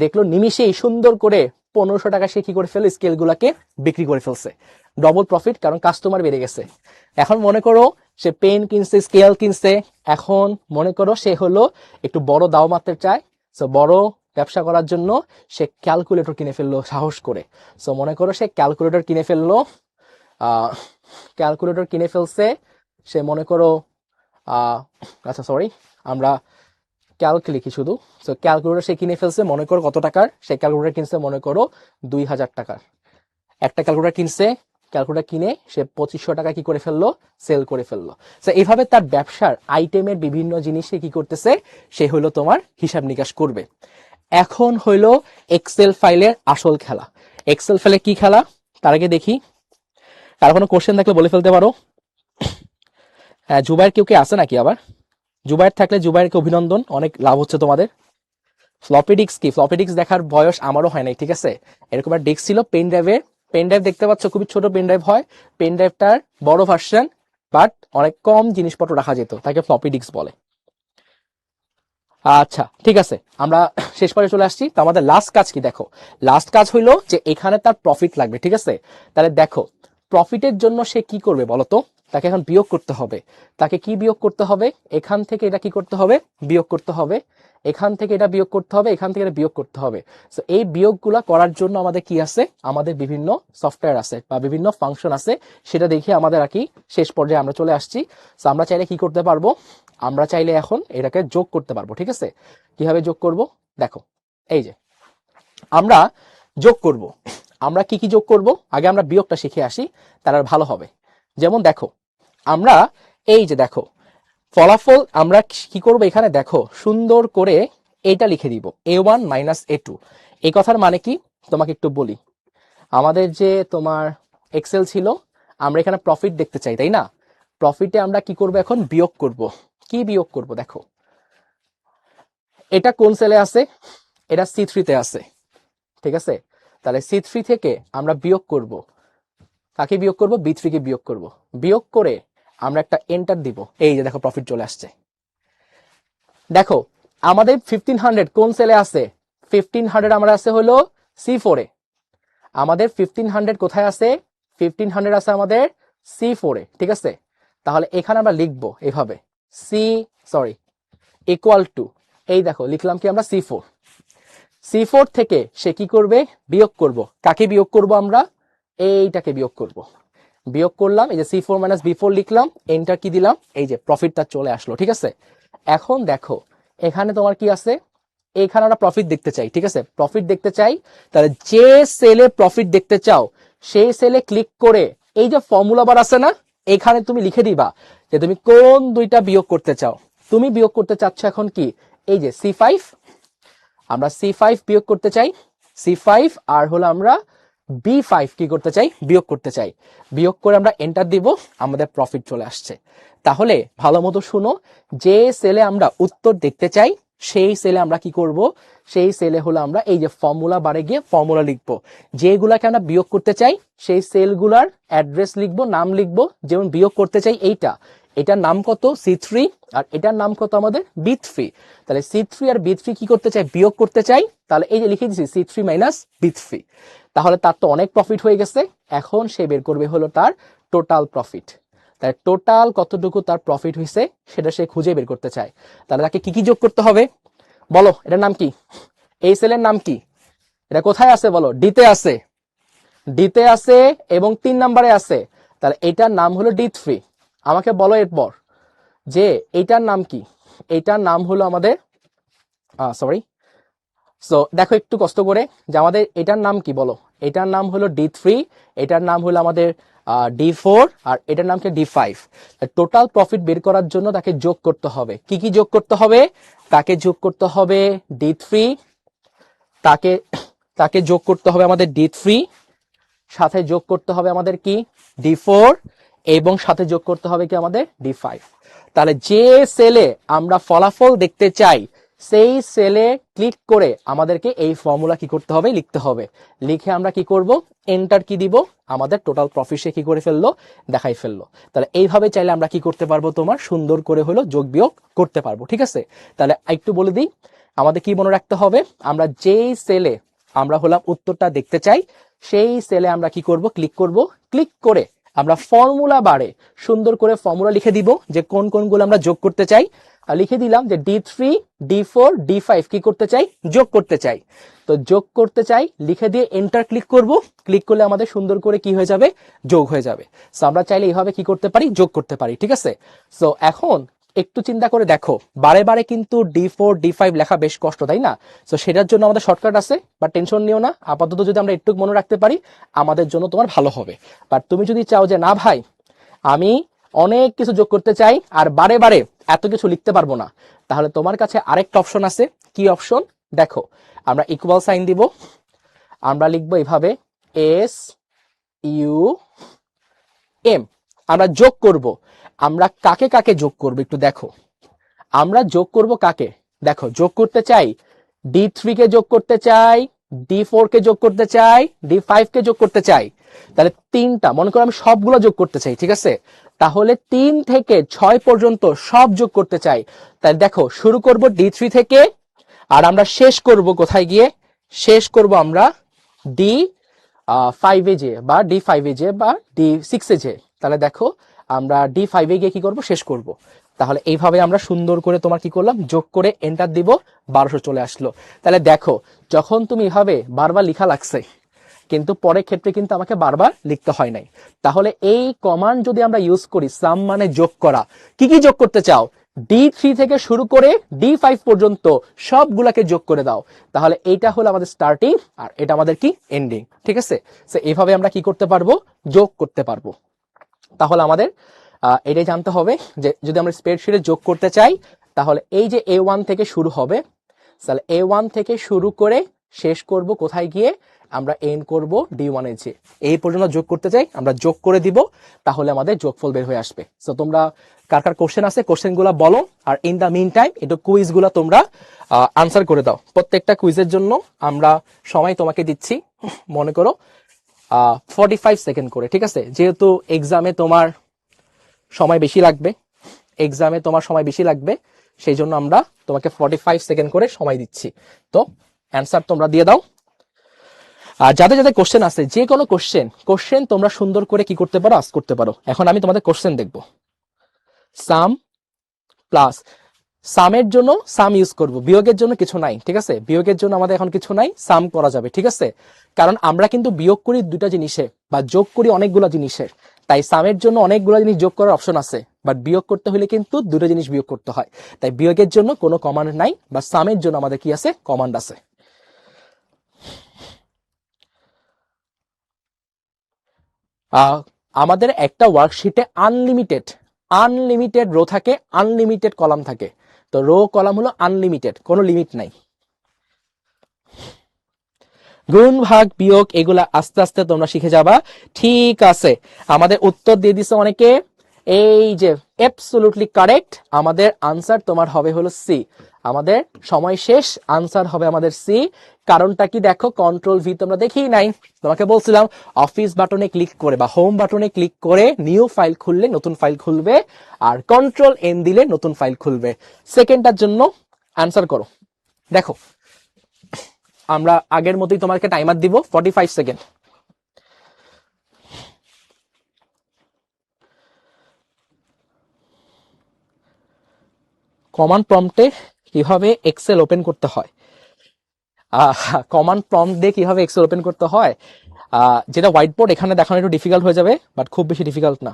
দেখলো নিমিশেই সুন্দর করে 1500 টাকা সে কি করে ফেলে? স্কেল গুলাকে বিক্রি করে ফেলছে। ডবল প্রফিট, কারণ কাস্টমার বেড়ে গেছে। এখন মনে করো সে পেন কিনছে, স্কেল কিনছে। এখন মনে করো সে হলো একটু বড় দাও মাত্রা চায়। সো বড় ব্যবসা করার জন্য সে ক্যালকুলেটর কিনে ফেললো সাহস করে। সো মনে করো সে ক্যালকুলেটর কিনে ফেললো, ক্যালকুলেটর কিনে ফেলছে। সে মনে করো আচ্ছা সরি, আমরা ক্যালক লিখি শুধু। সো ক্যালকুলেটর সে কিনে ফেলছে মনে করো কত টাকার? সে ক্যালকুলেটর কিনছে মনে করো 2000 টাকার। একটা ক্যালকুলেটর কিনছে, ক্যালকুলেটর কিনে সে 2500 টাকা কি করে ফেললো? সেল করে ফেললো। তো এইভাবে তার ব্যবসার আইটেমের বিভিন্ন জিনিস সে কি করতেছে? সে হইলো তোমার হিসাব নিকাশ করবে। এখন হইলো এক্সেল ফাইলের আসল খেলা। এক্সেল ফাইলে কি খেলা তার আগে দেখি। কারো কোনো কোশ্চেন থাকলে বলে ফেলতে পারো। হ্যাঁ, জুবাইর কেউ কে আছে নাকি আবার? জুবাইর থাকলে জুবাইরকে অভিনন্দন, অনেক লাভ হচ্ছে তোমাদের। ফ্লপি ডিস্ক কি? ফ্লপি ডিস্ক দেখার বয়স আমারও হয় নাই। ঠিক আছে, এরকম একটা ডিস্ক ছিল পেন ড্রাইভে। পেন ড্রাইভ দেখতে পাচ্ছ, খুবই ছোট পেন ড্রাইভ হয়। পেন ড্রাইভটার বড় ভার্সন, বাট অনেক কম জিনিসপত্র রাখা যেত, তাকে ফ্লপি ডিস্ক বলে। আচ্ছা ঠিক আছে, আমরা শেষ পর্যায়ে চলে আসছি। তো আমাদের লাস্ট কাজ কি দেখো, লাস্ট কাজ হইলো যে এখানে তার প্রফিট লাগবে। ঠিক আছে, তাহলে দেখো প্রফিটের জন্য সে কি করবে বলতো? তাকে এখন বিয়োগ করতে হবে। তাকে কি বিয়োগ করতে হবে? এখান থেকে এটা কি করতে হবে? বিয়োগ করতে হবে। এখান থেকে এটা বিয়োগ করতে হবে, এখান থেকে এটা বিয়োগ করতে হবে। তো এই বিয়োগগুলা করার জন্য আমাদের কি আছে? আমাদের বিভিন্ন সফটওয়্যার আছে বা বিভিন্ন ফাংশন আছে, সেটা দেখে আমাদের আর কি শেষ পর্যায়ে আমরা চলে আসছি। তো আমরা চাইলে কি করতে পারবো? আমরা চাইলে এখন এটাকে যোগ করতে পারবো। ঠিক আছে, কিভাবে যোগ করব দেখো। এই যে আমরা যোগ করব, আমরা কি কি যোগ করব? আগে আমরা বিয়োগটা শিখে আসি, তার আর ভালো হবে। যেমন দেখো আমরা এই যে দেখো ফলাফল আমরা কি করব? এখানে দেখো সুন্দর করে এটা লিখে দিব, a1 মাইনাস a2। এই কথার মানে কি তোমাকে একটু বলি। আমাদের যে তোমার এক্সেল ছিল, আমরা এখানে প্রফিট দেখতে চাই, তাই না? প্রফিটে আমরা কি করব? এখন বিয়োগ করব। কি বিয়োগ করব দেখো, এটা কোন সেলে আছে? এটা C3 তে আছে। ঠিক আছে, তাহলে C3 থেকে আমরা বিয়োগ করব। কাকে বিয়োগ করব? B3 কে বিয়োগ করব। বিয়োগ করে আমরা একটা এন্টার দিব। এই যে দেখো প্রফিট চলে আসছে। দেখো আমাদের 1500 কোন সেলে আছে? 1500 আমরা আছে হলো C4 এ। আমাদের 1500 কোথায় আছে? 1500 আছে আমাদের C4 এ। ঠিক আছে, তাহলে এখানে আমরা লিখবো এভাবে ইকুয়াল টু, এই দেখো লিখলাম কি আমরা C4। C4 থেকে সে কি করবে, বিয়োগ করব। কাকে বিয়োগ করব আমরা, এইটাকে বিয়োগ করব। বিয়োগ করলাম, এই যে C4 মাইনাস B4 লিখলাম, এন্টার কি দিলাম, এই যে প্রফিটটা চলে আসলো। ঠিক আছে, এখন দেখো এখানে তোমার কি আছে, এখানে আমরা প্রফিট দেখতে চাই। ঠিক আছে, প্রফিট দেখতে চাই, তাহলে যে সেলে প্রফিট দেখতে চাও সেই সেলে ক্লিক করে এই যে ফর্মুলা বার আছে না, এখানে তুমি লিখে দিবা যে তুমি কোন দুইটা বিয়োগ করতে চাও। তুমি বিয়োগ করতে চাচ্ছ এখন কি, এই যে C5, আমরা C5 বিয়োগ করতে চাই, C5 আর হলো আমরা B5 কি করতে চাই, বিয়োগ করতে চাই। বিয়োগ করে আমরা এন্টার দিব, আমাদের প্রফিট চলে আসছে। তাহলে ভালো মতো শুনো, যে সেলে আমরা উত্তর দেখতে চাই সেই সেলে আমরা কি করব, সেই সেলে হলো আমরা এই যে ফর্মুলা বারে গিয়ে ফর্মুলা লিখবো। যেগুলাকে আমরা বিয়োগ করতে চাই সেই সেলগুলার অ্যাড্রেস লিখবো, নাম লিখবো। যেমন বিয়োগ করতে চাই এইটা, এটার নাম কত C3 আর এটার নাম কত আমাদের B3। তাহলে C3 আর B3 কি করতে চাই, বিয়োগ করতে চাই। তাহলে এই যে লিখে দিচ্ছি C3 মাইনাস B3। তাহলে তার তো অনেক প্রফিট হয়ে গেছে, এখন সে বের করবে হলো তার টোটাল প্রফিট। তাই টোটাল কতটুকু তার প্রফিট হয়েছে সেটা সে খুঁজে বের করতে চায়। তাহলে তাকে কি কি যোগ করতে হবে বলো, এটার নাম কি, এই সেলের নাম কি, এটা কোথায় আছে বলো, ডিতে আছে, ডিতে আছে এবং 3 নম্বরে আছে। তাহলে এটার নাম হলো D3। আমাকে বলো এরপর যে এইটার নাম কি, এইটার নাম হলো আমাদের সরি, সো দেখো একটু কষ্ট করে যে আমাদের এটার নাম কি বলো, এটার নাম হলো D3, এটার নাম হলো আমাদের D4 আর এটার নাম কি D5। টোটাল প্রফিট বের করার জন্য তাকে যোগ করতে হবে, কি কি যোগ করতে হবে, তাকে যোগ করতে হবে D3, তাকে তাকে যোগ করতে হবে আমাদের D3, সাথে যোগ করতে হবে আমাদের কি D4 এবং সাথে যোগ করতে হবে কি আমাদের D5। তাহলে যে সেলে আমরা ফলাফল দেখতে চাই সেই সেলে ক্লিক করে আমাদেরকে এই ফর্মুলা কি করতে হবে, লিখতে হবে। লিখে আমরা কি করব, এন্টার কি দিব, আমাদের টোটাল প্রফিট সে কি করে ফেললো, দেখাই ফেললো। তাহলে এইভাবে চাইলে আমরা কি করতে পারবো, তোমার সুন্দর করে হলো যোগ বিয়োগ করতে পারবো। ঠিক আছে, তাহলে একটু বলে দিই আমাদের কি মনে রাখতে হবে, আমরা যেই সেলে আমরা হলাম উত্তরটা দেখতে চাই সেই সেলে আমরা কি করব, ক্লিক করব। ক্লিক করে আমরা ফর্মুলা বারে সুন্দর করে ফর্মুলা লিখে দিব যে কোন কোনগুলো আমরা যোগ করতে চাই। আর লিখে দিলাম যে D3, D4, D5 কি করতে চাই, যোগ করতে চাই। তো যোগ করতে চাই লিখে দিয়ে এন্টার ক্লিক করব। ক্লিক করলে আমাদের সুন্দর করে কি হয়ে যাবে, যোগ হয়ে যাবে। সো আমরা চাইলে এইভাবে কি করতে পারি, যোগ করতে পারি। ঠিক আছে, সো এখন একটু চিন্তা করে দেখো, বারে বারে কিন্তু D4 D5 লেখা বেশ কষ্ট, তাই না? তো সেটার জন্য আমাদের শর্টকাট আছে, বা টেনশন নিও না। আপাতত যদি আমরা একটু মনে রাখতে পারি আমাদের জন্য তোমার ভালো হবে। বাট তুমি যদি চাও যে না ভাই আমি অনেক কিছু যোগ করতে চাই আর বারে বারে এত কিছু লিখতে পারবো না, তাহলে তোমার কাছে আরেকটা অপশন আছে। কি অপশন, দেখো আমরা ইকুয়াল সাইন দিব, আমরা লিখবো এভাবে SUM, আমরা যোগ করব। আমরা কাকে কাকে যোগ করব একটু দেখো, আমরা যোগ করব কাকে, দেখো যোগ করতে চাই D3 কে যোগ করতে চাই, D4 কে যোগ করতে চাই, D5 কে যোগ করতে চাই। তাহলে তিনটা মনে করো আমি সবগুলো যোগ করতে চাই। ঠিক আছে, তাহলে 3 থেকে 6 পর্যন্ত সব যোগ করতে চাই। তাহলে দেখো শুরু করব D3 থেকে আর আমরা শেষ করব কোথায় গিয়ে, শেষ করব আমরা D5 এ যে, বা D5 এ যে, বা D6 এ যে। তাহলে দেখো আমরা D5 এ গিয়ে কি করব, শেষ করব। তাহলে এইভাবে আমরা সুন্দর করে তোমার কি করলাম, যোগ করে এন্টার দিব, 1200 চলে আসলো। তাহলে দেখো যখন তুমি এভাবে বারবার লেখা লাগছে, কিন্তু পরের ক্ষেত্রে কিন্তু আমাকে বারবার লিখতে হয় নাই। তাহলে এই কমান্ড যদি আমরা ইউজ করি, সাম মানে যোগ করা, কি কি যোগ করতে চাও, D3 থেকে শুরু করে D5 পর্যন্ত সবগুলাকে যোগ করে দাও। তাহলে এইটা হলো আমাদের স্টার্টিং আর এটা আমাদের কি এন্ডিং। ঠিক আছে, সো এইভাবে আমরা কি করতে পারবো, যোগ করতে পারবো। তাহলে আমাদের এটাই জানতে হবে যে যদি আমরা স্প্রেডশিটে যোগ করতে চাই তাহলে এই যে A1 থেকে শুরু হবে, তাহলে A1 থেকে শুরু করে শেষ করব কোথায় গিয়ে, আমরা এন্ড করব D1 এ যে। এই পর্যন্ত যোগ করতে চাই আমরা যোগ করে দিব, তাহলে আমাদের যোগফল বের হয়ে আসবে। সো তোমরা কার কার কোশ্চেন আছে কোশ্চেনগুলো বলো, আর ইন দা মিন টাইম একটু কুইজগুলো তোমরা আনসার করে দাও। প্রত্যেকটা কুইজের জন্য আমরা সময় তোমাকে দিচ্ছি, মনে করো 45 সেকেন্ড করে। ঠিক আছে, যেহেতু এক্সামে তোমার সময় বেশি লাগবে, এক্সামে তোমার সময় বেশি লাগবে, সেই জন্য আমরা তোমাকে 45 সেকেন্ড করে সময় দিচ্ছি। তো অ্যান্সার তোমরা দিয়ে দাও। আর যাদের যাদের কোশ্চেন আছে, যে কোনো কোশ্চেন তোমরা সুন্দর করে কি করতে পারো, আস্ক করতে পারো। এখন আমি তোমাদের কোশ্চেন দেখব। সাম প্লাস সামের জন্য সাম ইউজ করব, বিয়োগের জন্য কিছু নাই, ঠিক আছে? বিয়োগের জন্য আমাদের এখন কিছু নাই, সাম করা যাবে, ঠিক আছে? কারণ আমরা কিন্তু বিয়োগ করি দুইটা জিনিসে বা যোগ করি অনেকগুলো জিনিসের, তাই সামের জন্য অনেকগুলো জিনিস যোগ করার অপশন আছে, বাট বিয়োগ করতে হলে কিন্তু দুটো জিনিস বিয়োগ করতে হয়। তাই বিয়োগের জন্য কোনো কমান্ড নাই, বা সামের জন্য আমাদের কি আছে, কমান্ড আছে। আমাদের একটা ওয়ার্কশিটে আনলিমিটেড আনলিমিটেড রো থাকে, আনলিমিটেড কলাম থাকে। তো রো কলাম হলো আনলিমিটেড, কোনো লিমিট নাই। গুণ ভাগ বিয়োগ এগুলা আস্তে আস্তে তোমরা শিখে যাবা, ঠিক আছে? আমাদের উত্তর দিয়ে দিছে অনেকে, এই যে অ্যাবসলিউটলি কারেক্ট, আমাদের আনসার তোমার হবে হলো সি। আমাদের সময় শেষ, আনসার হবে আমাদের সি। কারণটা কি দেখো, কন্ট্রোল ভি তোমরা দেখি নাই, তোমাকে বলছিলাম অফিস বাটনে ক্লিক করে বা হোম বাটনে ক্লিক করে নিউ ফাইল খুললে নতুন ফাইল খুলবে, আর কন্ট্রোল এন দিলে নতুন ফাইল খুলবে। সেকেন্ডটার জন্য আনসার করো। দেখো আমরা আগের মতোই তোমাকে টাইমার দিব 45 সেকেন্ড। কমান্ড প্রম্পটে কিভাবে এক্সেল ওপেন করতে হয়? কমান্ড প্রম্পট দিয়ে কিভাবে এক্সেল ওপেন করতে হয়, যেটা হোয়াইট বোর্ড এখানে দেখানো একটু ডিফিকাল্ট হয়ে যাবে, বাট খুব বেশি ডিফিকাল্ট না।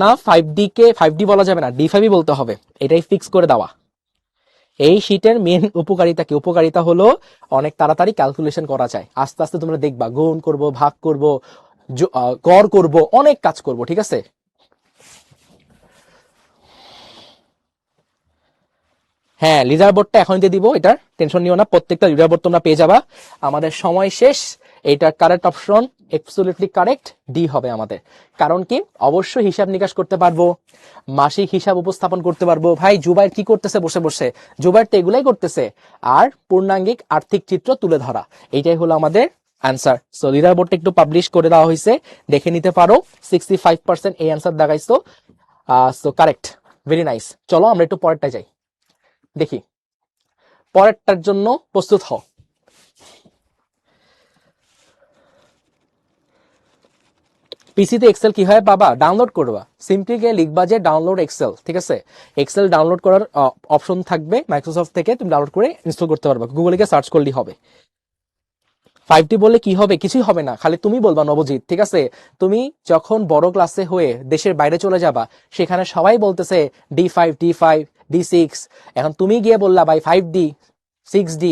না, 5D কে 5D বলা যাবে না, D5 বলতে হবে, এটাই ফিক্স করে দেওয়া। এই শীটের মেন উপকারিতা কি? উপকারিতা হলো অনেক তাড়াতাড়ি ক্যালকুলেশন করা যায়, আস্তে আস্তে তোমরা দেখবা গুণ করব, ভাগ করব, গড় করব, অনেক কাজ করব, ঠিক আছে? হ্যাঁ, লিডার বোর্ডটা এখন দিয়ে দিব, এটার টেনশন নিও না, প্রত্যেকটা লিডার বোর্ড তোমরা পেয়ে যাবা। আমাদের সময় শেষ, এইটার correct option absolutely correct D হবে আমাদের। কারণ কি, অবশ্যই হিসাব নিকাশ করতে পারবো, মাসিক হিসাব উপস্থাপন করতে পারবো। ভাই জুবাইর কি করতেছে বসে বসে? জুবাইর তো এগুলাই করতেছে। আর পূর্ণাঙ্গিক আর্থিক চিত্র তুলে ধরা, এইটাই হলো আমাদের অ্যান্সার। সো লিডার বোর্ডটা একটু পাবলিশ করে দেওয়া হয়েছে, দেখে নিতে পারো। 65% এই অ্যান্সার দেখাইছো। So correct, very nice. চলো আমরা একটু পরেরটা যাই, দেখি। পরেরটার জন্য প্রস্তুত হও। পিসিতে এক্সেল কিভাবে পাবা? ডাউনলোড করবা, সিম্পলি গিয়ে লিখবা যে ডাউনলোড এক্সেল, ঠিক আছে? এক্সেল ডাউনলোড করার অপশন থাকবে মাইক্রোসফট থেকে, তুমি ডাউনলোড করে ইনস্টল করতে পারবা, গুগলে গিয়ে সার্চ করলেই হবে। 5D বললে কি হবে? কিছুই হবে না, খালি তুমি বলবা নবজিৎ, ঠিক আছে? তুমি যখন বড় ক্লাসে হয়ে দেশের বাইরে চলে যাবা, সেখানে সবাই বলতেছে D5 D6, এখন তুমি গিয়ে বললা ভাই 5D 6D,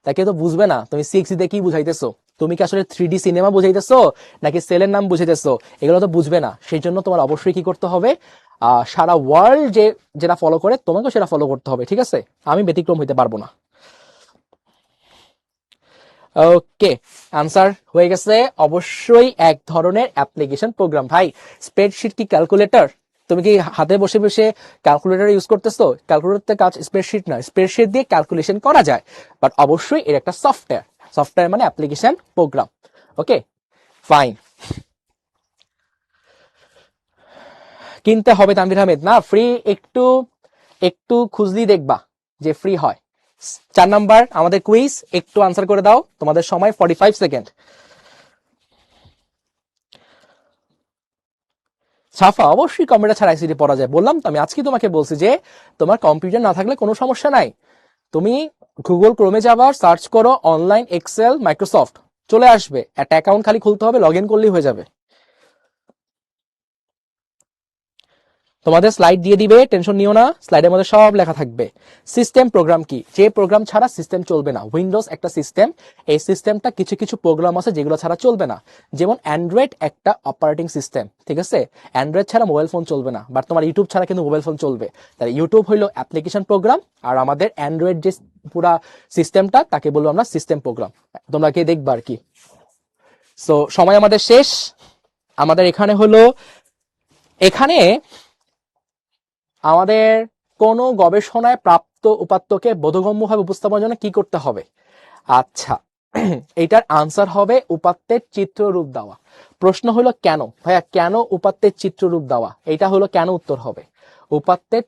তাকে তো বুঝবে না তুমি 6D তে কি বুঝাইতেছো। তুমি কি আসলে 3D সিনেমা বুঝাইতেছো নাকি সেলের নাম বুঝাইতেছো, এগুলো তো বুঝবে না। সেই জন্য তোমার অবশ্যই কি করতে হবে, সারা ওয়ার্ল্ড যেটা ফলো করে তোমাকেও সেটা ফলো করতে হবে, ঠিক আছে? আমি ব্যতিক্রম হইতে পারবো না। ওকে, আনসার হয়ে গেছে। অবশ্যই এক ধরনের অ্যাপ্লিকেশন প্রোগ্রাম। ভাই স্প্রেডশিট কি ক্যালকুলেটর? তুমি কি হাতে বসে বসে ক্যালকুলেটর ইউজ করতেছো? ক্যালকুলেটর কাজ স্প্রেডশিট নয়, স্প্রেডশিট দিয়ে ক্যালকুলেশন করা যায়, বাট অবশ্যই এর একটা সফটওয়্যার। সফটওয়্যার মানে অ্যাপ্লিকেশন প্রোগ্রাম। ওকে, ফাইন। কিনতে হবে তানভীর আহমেদ না, ফ্রি একটু একটু খুঁজলি দেখবা যে ফ্রি হয়। 4 নাম্বার আমাদের কুইজ, একটু আনসার করে দাও, তোমাদের সময় 45 সেকেন্ড। সাফা, অবশ্যই কম্পিউটার ছাড়া আইসিটি পড়া যায়, বললাম তো আমি আজকে তোমাকে বলছি যে তোমার কম্পিউটার না থাকলে কোনো সমস্যা নাই, তুমি গুগল ক্রোমে যাবা, সার্চ করো অনলাইন এক্সেল মাইক্রোসফট, চলে আসবে, একটা অ্যাকাউন্ট খালি খুলতে হবে, লগ ইন করলেই হয়ে যাবে। তোমাদের স্লাইড দিয়ে দিবে, টেনশন নিও না, স্লাইডের মধ্যে সব লেখা থাকবে। সিস্টেম প্রোগ্রাম কি? যে প্রোগ্রাম ছাড়া সিস্টেম চলবে না। উইন্ডোজ একটা সিস্টেম, এই সিস্টেমটা কিছু কিছু প্রোগ্রাম আছে যেগুলো ছাড়া চলবে না। যেমন অ্যান্ড্রয়েড একটা অপারেটিং সিস্টেম, ঠিক আছে? অ্যান্ড্রয়েড ছাড়া মোবাইল ফোন চলবে না, বাট তোমার ইউটিউব ছাড়া কিন্তু মোবাইল ফোন চলবে। তাহলে ইউটিউব হইলো অ্যাপ্লিকেশন প্রোগ্রাম, আর আমাদের অ্যান্ড্রয়েড যে পুরা সিস্টেমটা তাকে বলবো আমরা সিস্টেম প্রোগ্রাম। তোমরা কি দেখবা আর কি। সো সময় আমাদের শেষ। আমাদের এখানে হলো, এখানে আমাদের কোন গবেষণায় প্রাপ্ত উপাত্তকে বোধগম্যভাবে উপস্থাপনের জন্য কি করতে হবে? আচ্ছা, এইটার আনসার হবে উপাত্তের চিত্ররূপ দেওয়া। প্রশ্ন হলো কেন ভাইয়া, কেন উপাত্তের চিত্ররূপ দেওয়া? এটা হলো কেন উত্তর হবে। উপাত্তের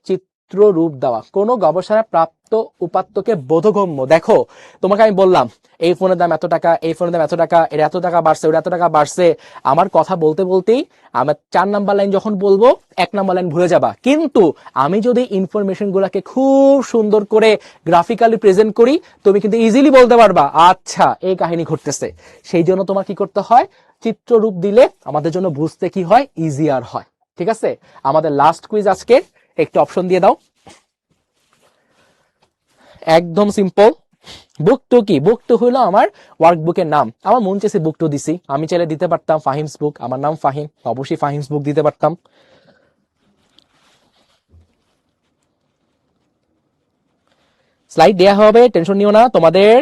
চিত্র রূপ দেওয়া, কোনো গবেষণা প্রাপ্ত উপাত্তকে বোধগম্য। দেখো তোমাকে আমি বললাম এই ফোনের দাম এত টাকা, এই ফোনের দাম এত টাকা, এর এত টাকা বাড়ছে, ওর এত টাকা বাড়ছে, আমার কথা বলতে বলতেই আমার 4 নাম্বার লাইন যখন বলবো 1 নাম্বার লাইন ভুলে যাবা। কিন্তু আমি যদি ইনফরমেশন গুলাকে খুব সুন্দর করে গ্রাফিক্যালি প্রেজেন্ট করি, তুমি কিন্তু ইজিলি বলতে পারবা আচ্ছা এই কাহিনী ঘটতেছে। সেই জন্য তোমার কি করতে হয়, চিত্ররূপ দিলে আমাদের জন্য বুঝতে কি হয়, ইজিয়ার হয়। ঠিক আছে, আমাদের লাস্ট কুইজ আজকে, একটু অপশন দিয়ে দাও। একদম সিম্পল। বুক টু কি, বুক টু হলো আমার ওয়ার্কবুকের নাম। আমার মন চেয়েছে বুক টু দিছি, আমি চাইলে দিতে পারতাম ফাহিমস বুক, আমার নাম ফাহিম, অবশ্যই ফাহিমস বুক দিতে পারতাম। স্লাইড দেয়া হবে, টেনশন নিও না, তোমাদের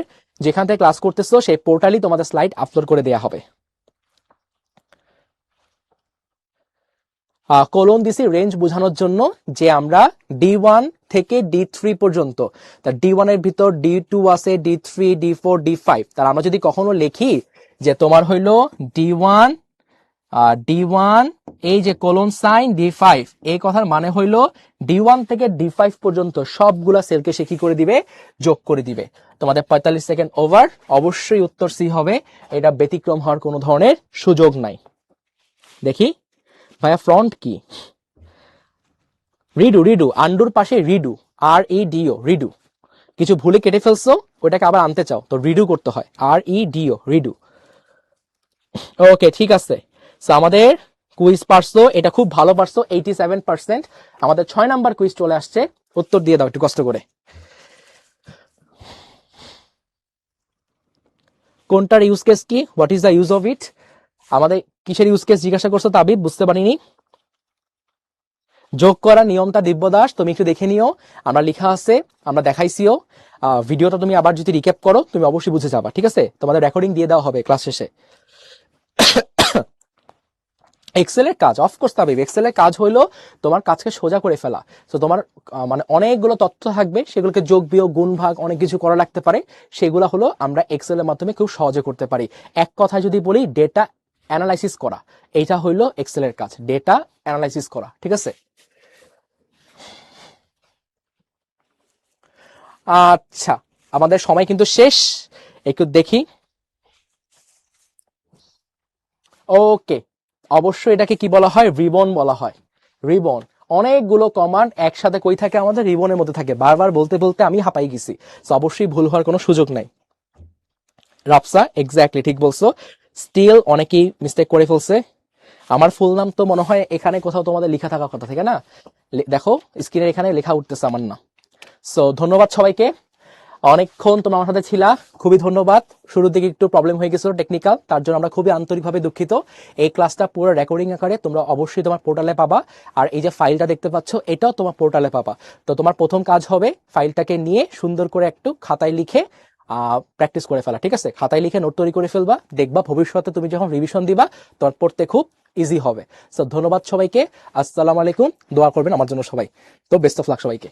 যেখান থেকে ক্লাস করতেছো সেই পোর্টালই তোমাদের স্লাইড আপলোড করে দেয়া হবে। কোলন দিছি রেঞ্জ বোঝানোর জন্য, যে আমরা D1 থেকে D3 পর্যন্ত, তা D1 এর ভিতর D2 আছে, D3, D4, D5, তার আমরা যদি কখনো লিখি যে তোমার হইলো D1 D1 এই যে কোলন সাইন D5, এই কথার মানে হইলো D1 থেকে D5 পর্যন্ত সবগুলা সেলকে সে কি করে দিবে, যোগ করে দিবে। তোমাদের 45 সেকেন্ড ওভার, অবশ্যই উত্তর সি হবে, এটা ব্যতিক্রম হওয়ার কোনো ধরনের সুযোগ নাই। দেখি ভাইয়া ফ্রন্ট কি, রিডু, রিডু আন্ডুর পাশে রিডু, REDO রিডু, কিছু ভুলে কেটে ফেলছো ওটাকে আবার আনতে চাও তো রিডু করতে হয়, REDO রিডু। ওকে ঠিক আছে, সো আমাদের কুইজ পারছো, এটা খুব ভালো পারছো, 87%। আমাদের 6 নাম্বার কুইজ চলে আসছে, উত্তর দিয়ে দাও একটু কষ্ট করে। কোনটার ইউজ কেস কি, what is the use of it? আমাদের কিসের ইউজ কেস জিজ্ঞাসা করছো তাবিদ, বুঝতে পারিনি। যোগ করা নিয়মটা দিব্যদাস তুমি একটু দেখে নিও, আমরা লেখা আছে, আমরা দেখাইছিও। ভিডিওটা তুমি আবার যদি রিক্যাপ করো তুমি অবশ্যই বুঝে যাবা, ঠিক আছে? তোমাদের রেকর্ডিং দিয়ে দেওয়া হবে ক্লাস শেষে। এক্সেলের কাজ, অফকোর্স তাবিব, এক্সেলের কাজ হইলো তোমার কাজকে সোজা করে ফেলা। তো তোমার মানে অনেকগুলো তথ্য থাকবে, সেগুলোকে যোগ বিয়োগ গুণ ভাগ অনেক কিছু করা লাগতে পারে, সেগুলো হলো আমরা এক্সেলের মাধ্যমে খুব সহজে করতে পারি। এক কথায় যদি বলি ডেটা অ্যানালাইসিস করা, এইটা হইলো এক্সেলের কাজ, ডেটা অ্যানালাইসিস করা, ঠিক আছে? আচ্ছা, আমাদের সময় কিন্তু শেষ, একটু দেখি। ওকে, অবশ্যই এটাকে কি বলা হয়, রিবন বলা হয়, রিবন। অনেকগুলো কমান্ড একসাথে কই থাকে, আমাদের রিবনের মধ্যে থাকে, বারবার বলতে বলতে আমি হাঁপাই গেছি, তো অবশ্যই ভুল হওয়ার কোনো সুযোগ নাই। রাফসা এক্স্যাক্টলি ঠিক বলছো, স্টিল অনেকেই মিস্টেক করে ফেলছে। আমার ফুল নাম তো মনে হয় এখানে কোথাও তোমাদের লেখা থাকার কথা, ঠিক না? দেখো স্ক্রিনের এখানে লেখা উঠতেছে আমার নাম। সো ধন্যবাদ সবাইকে, অনেকক্ষণ তোমরা আমার সাথে ছিলা, খুবই ধন্যবাদ। শুরুর দিকে একটু প্রবলেম হয়ে গেছিল টেকনিক্যাল, তার জন্য আমরা খুবই আন্তরিকভাবে দুঃখিত। এই ক্লাসটা পুরো রেকর্ডিং আকারে তোমরা অবশ্যই তোমার পোর্টালে পাবা, আর এই যে ফাইলটা দেখতে পাচ্ছ এটাও তোমার পোর্টালে পাবা। তো তোমার প্রথম কাজ হবে ফাইলটাকে নিয়ে সুন্দর করে একটু খাতায় লিখে প্র্যাকটিস করে ফেলা, ঠিক আছে? খাতায় লিখে নোট তৈরি করে ফেলবা, দেখবা ভবিষ্যতে তুমি যখন রিভিশন দিবা তোমার পড়তে খুব ইজি হবে। সো ধন্যবাদ সবাইকে, আসসালামু আলাইকুম, দোয়া করবেন আমার জন্য সবাই। তো বেস্ট অফ লাক সবাইকে।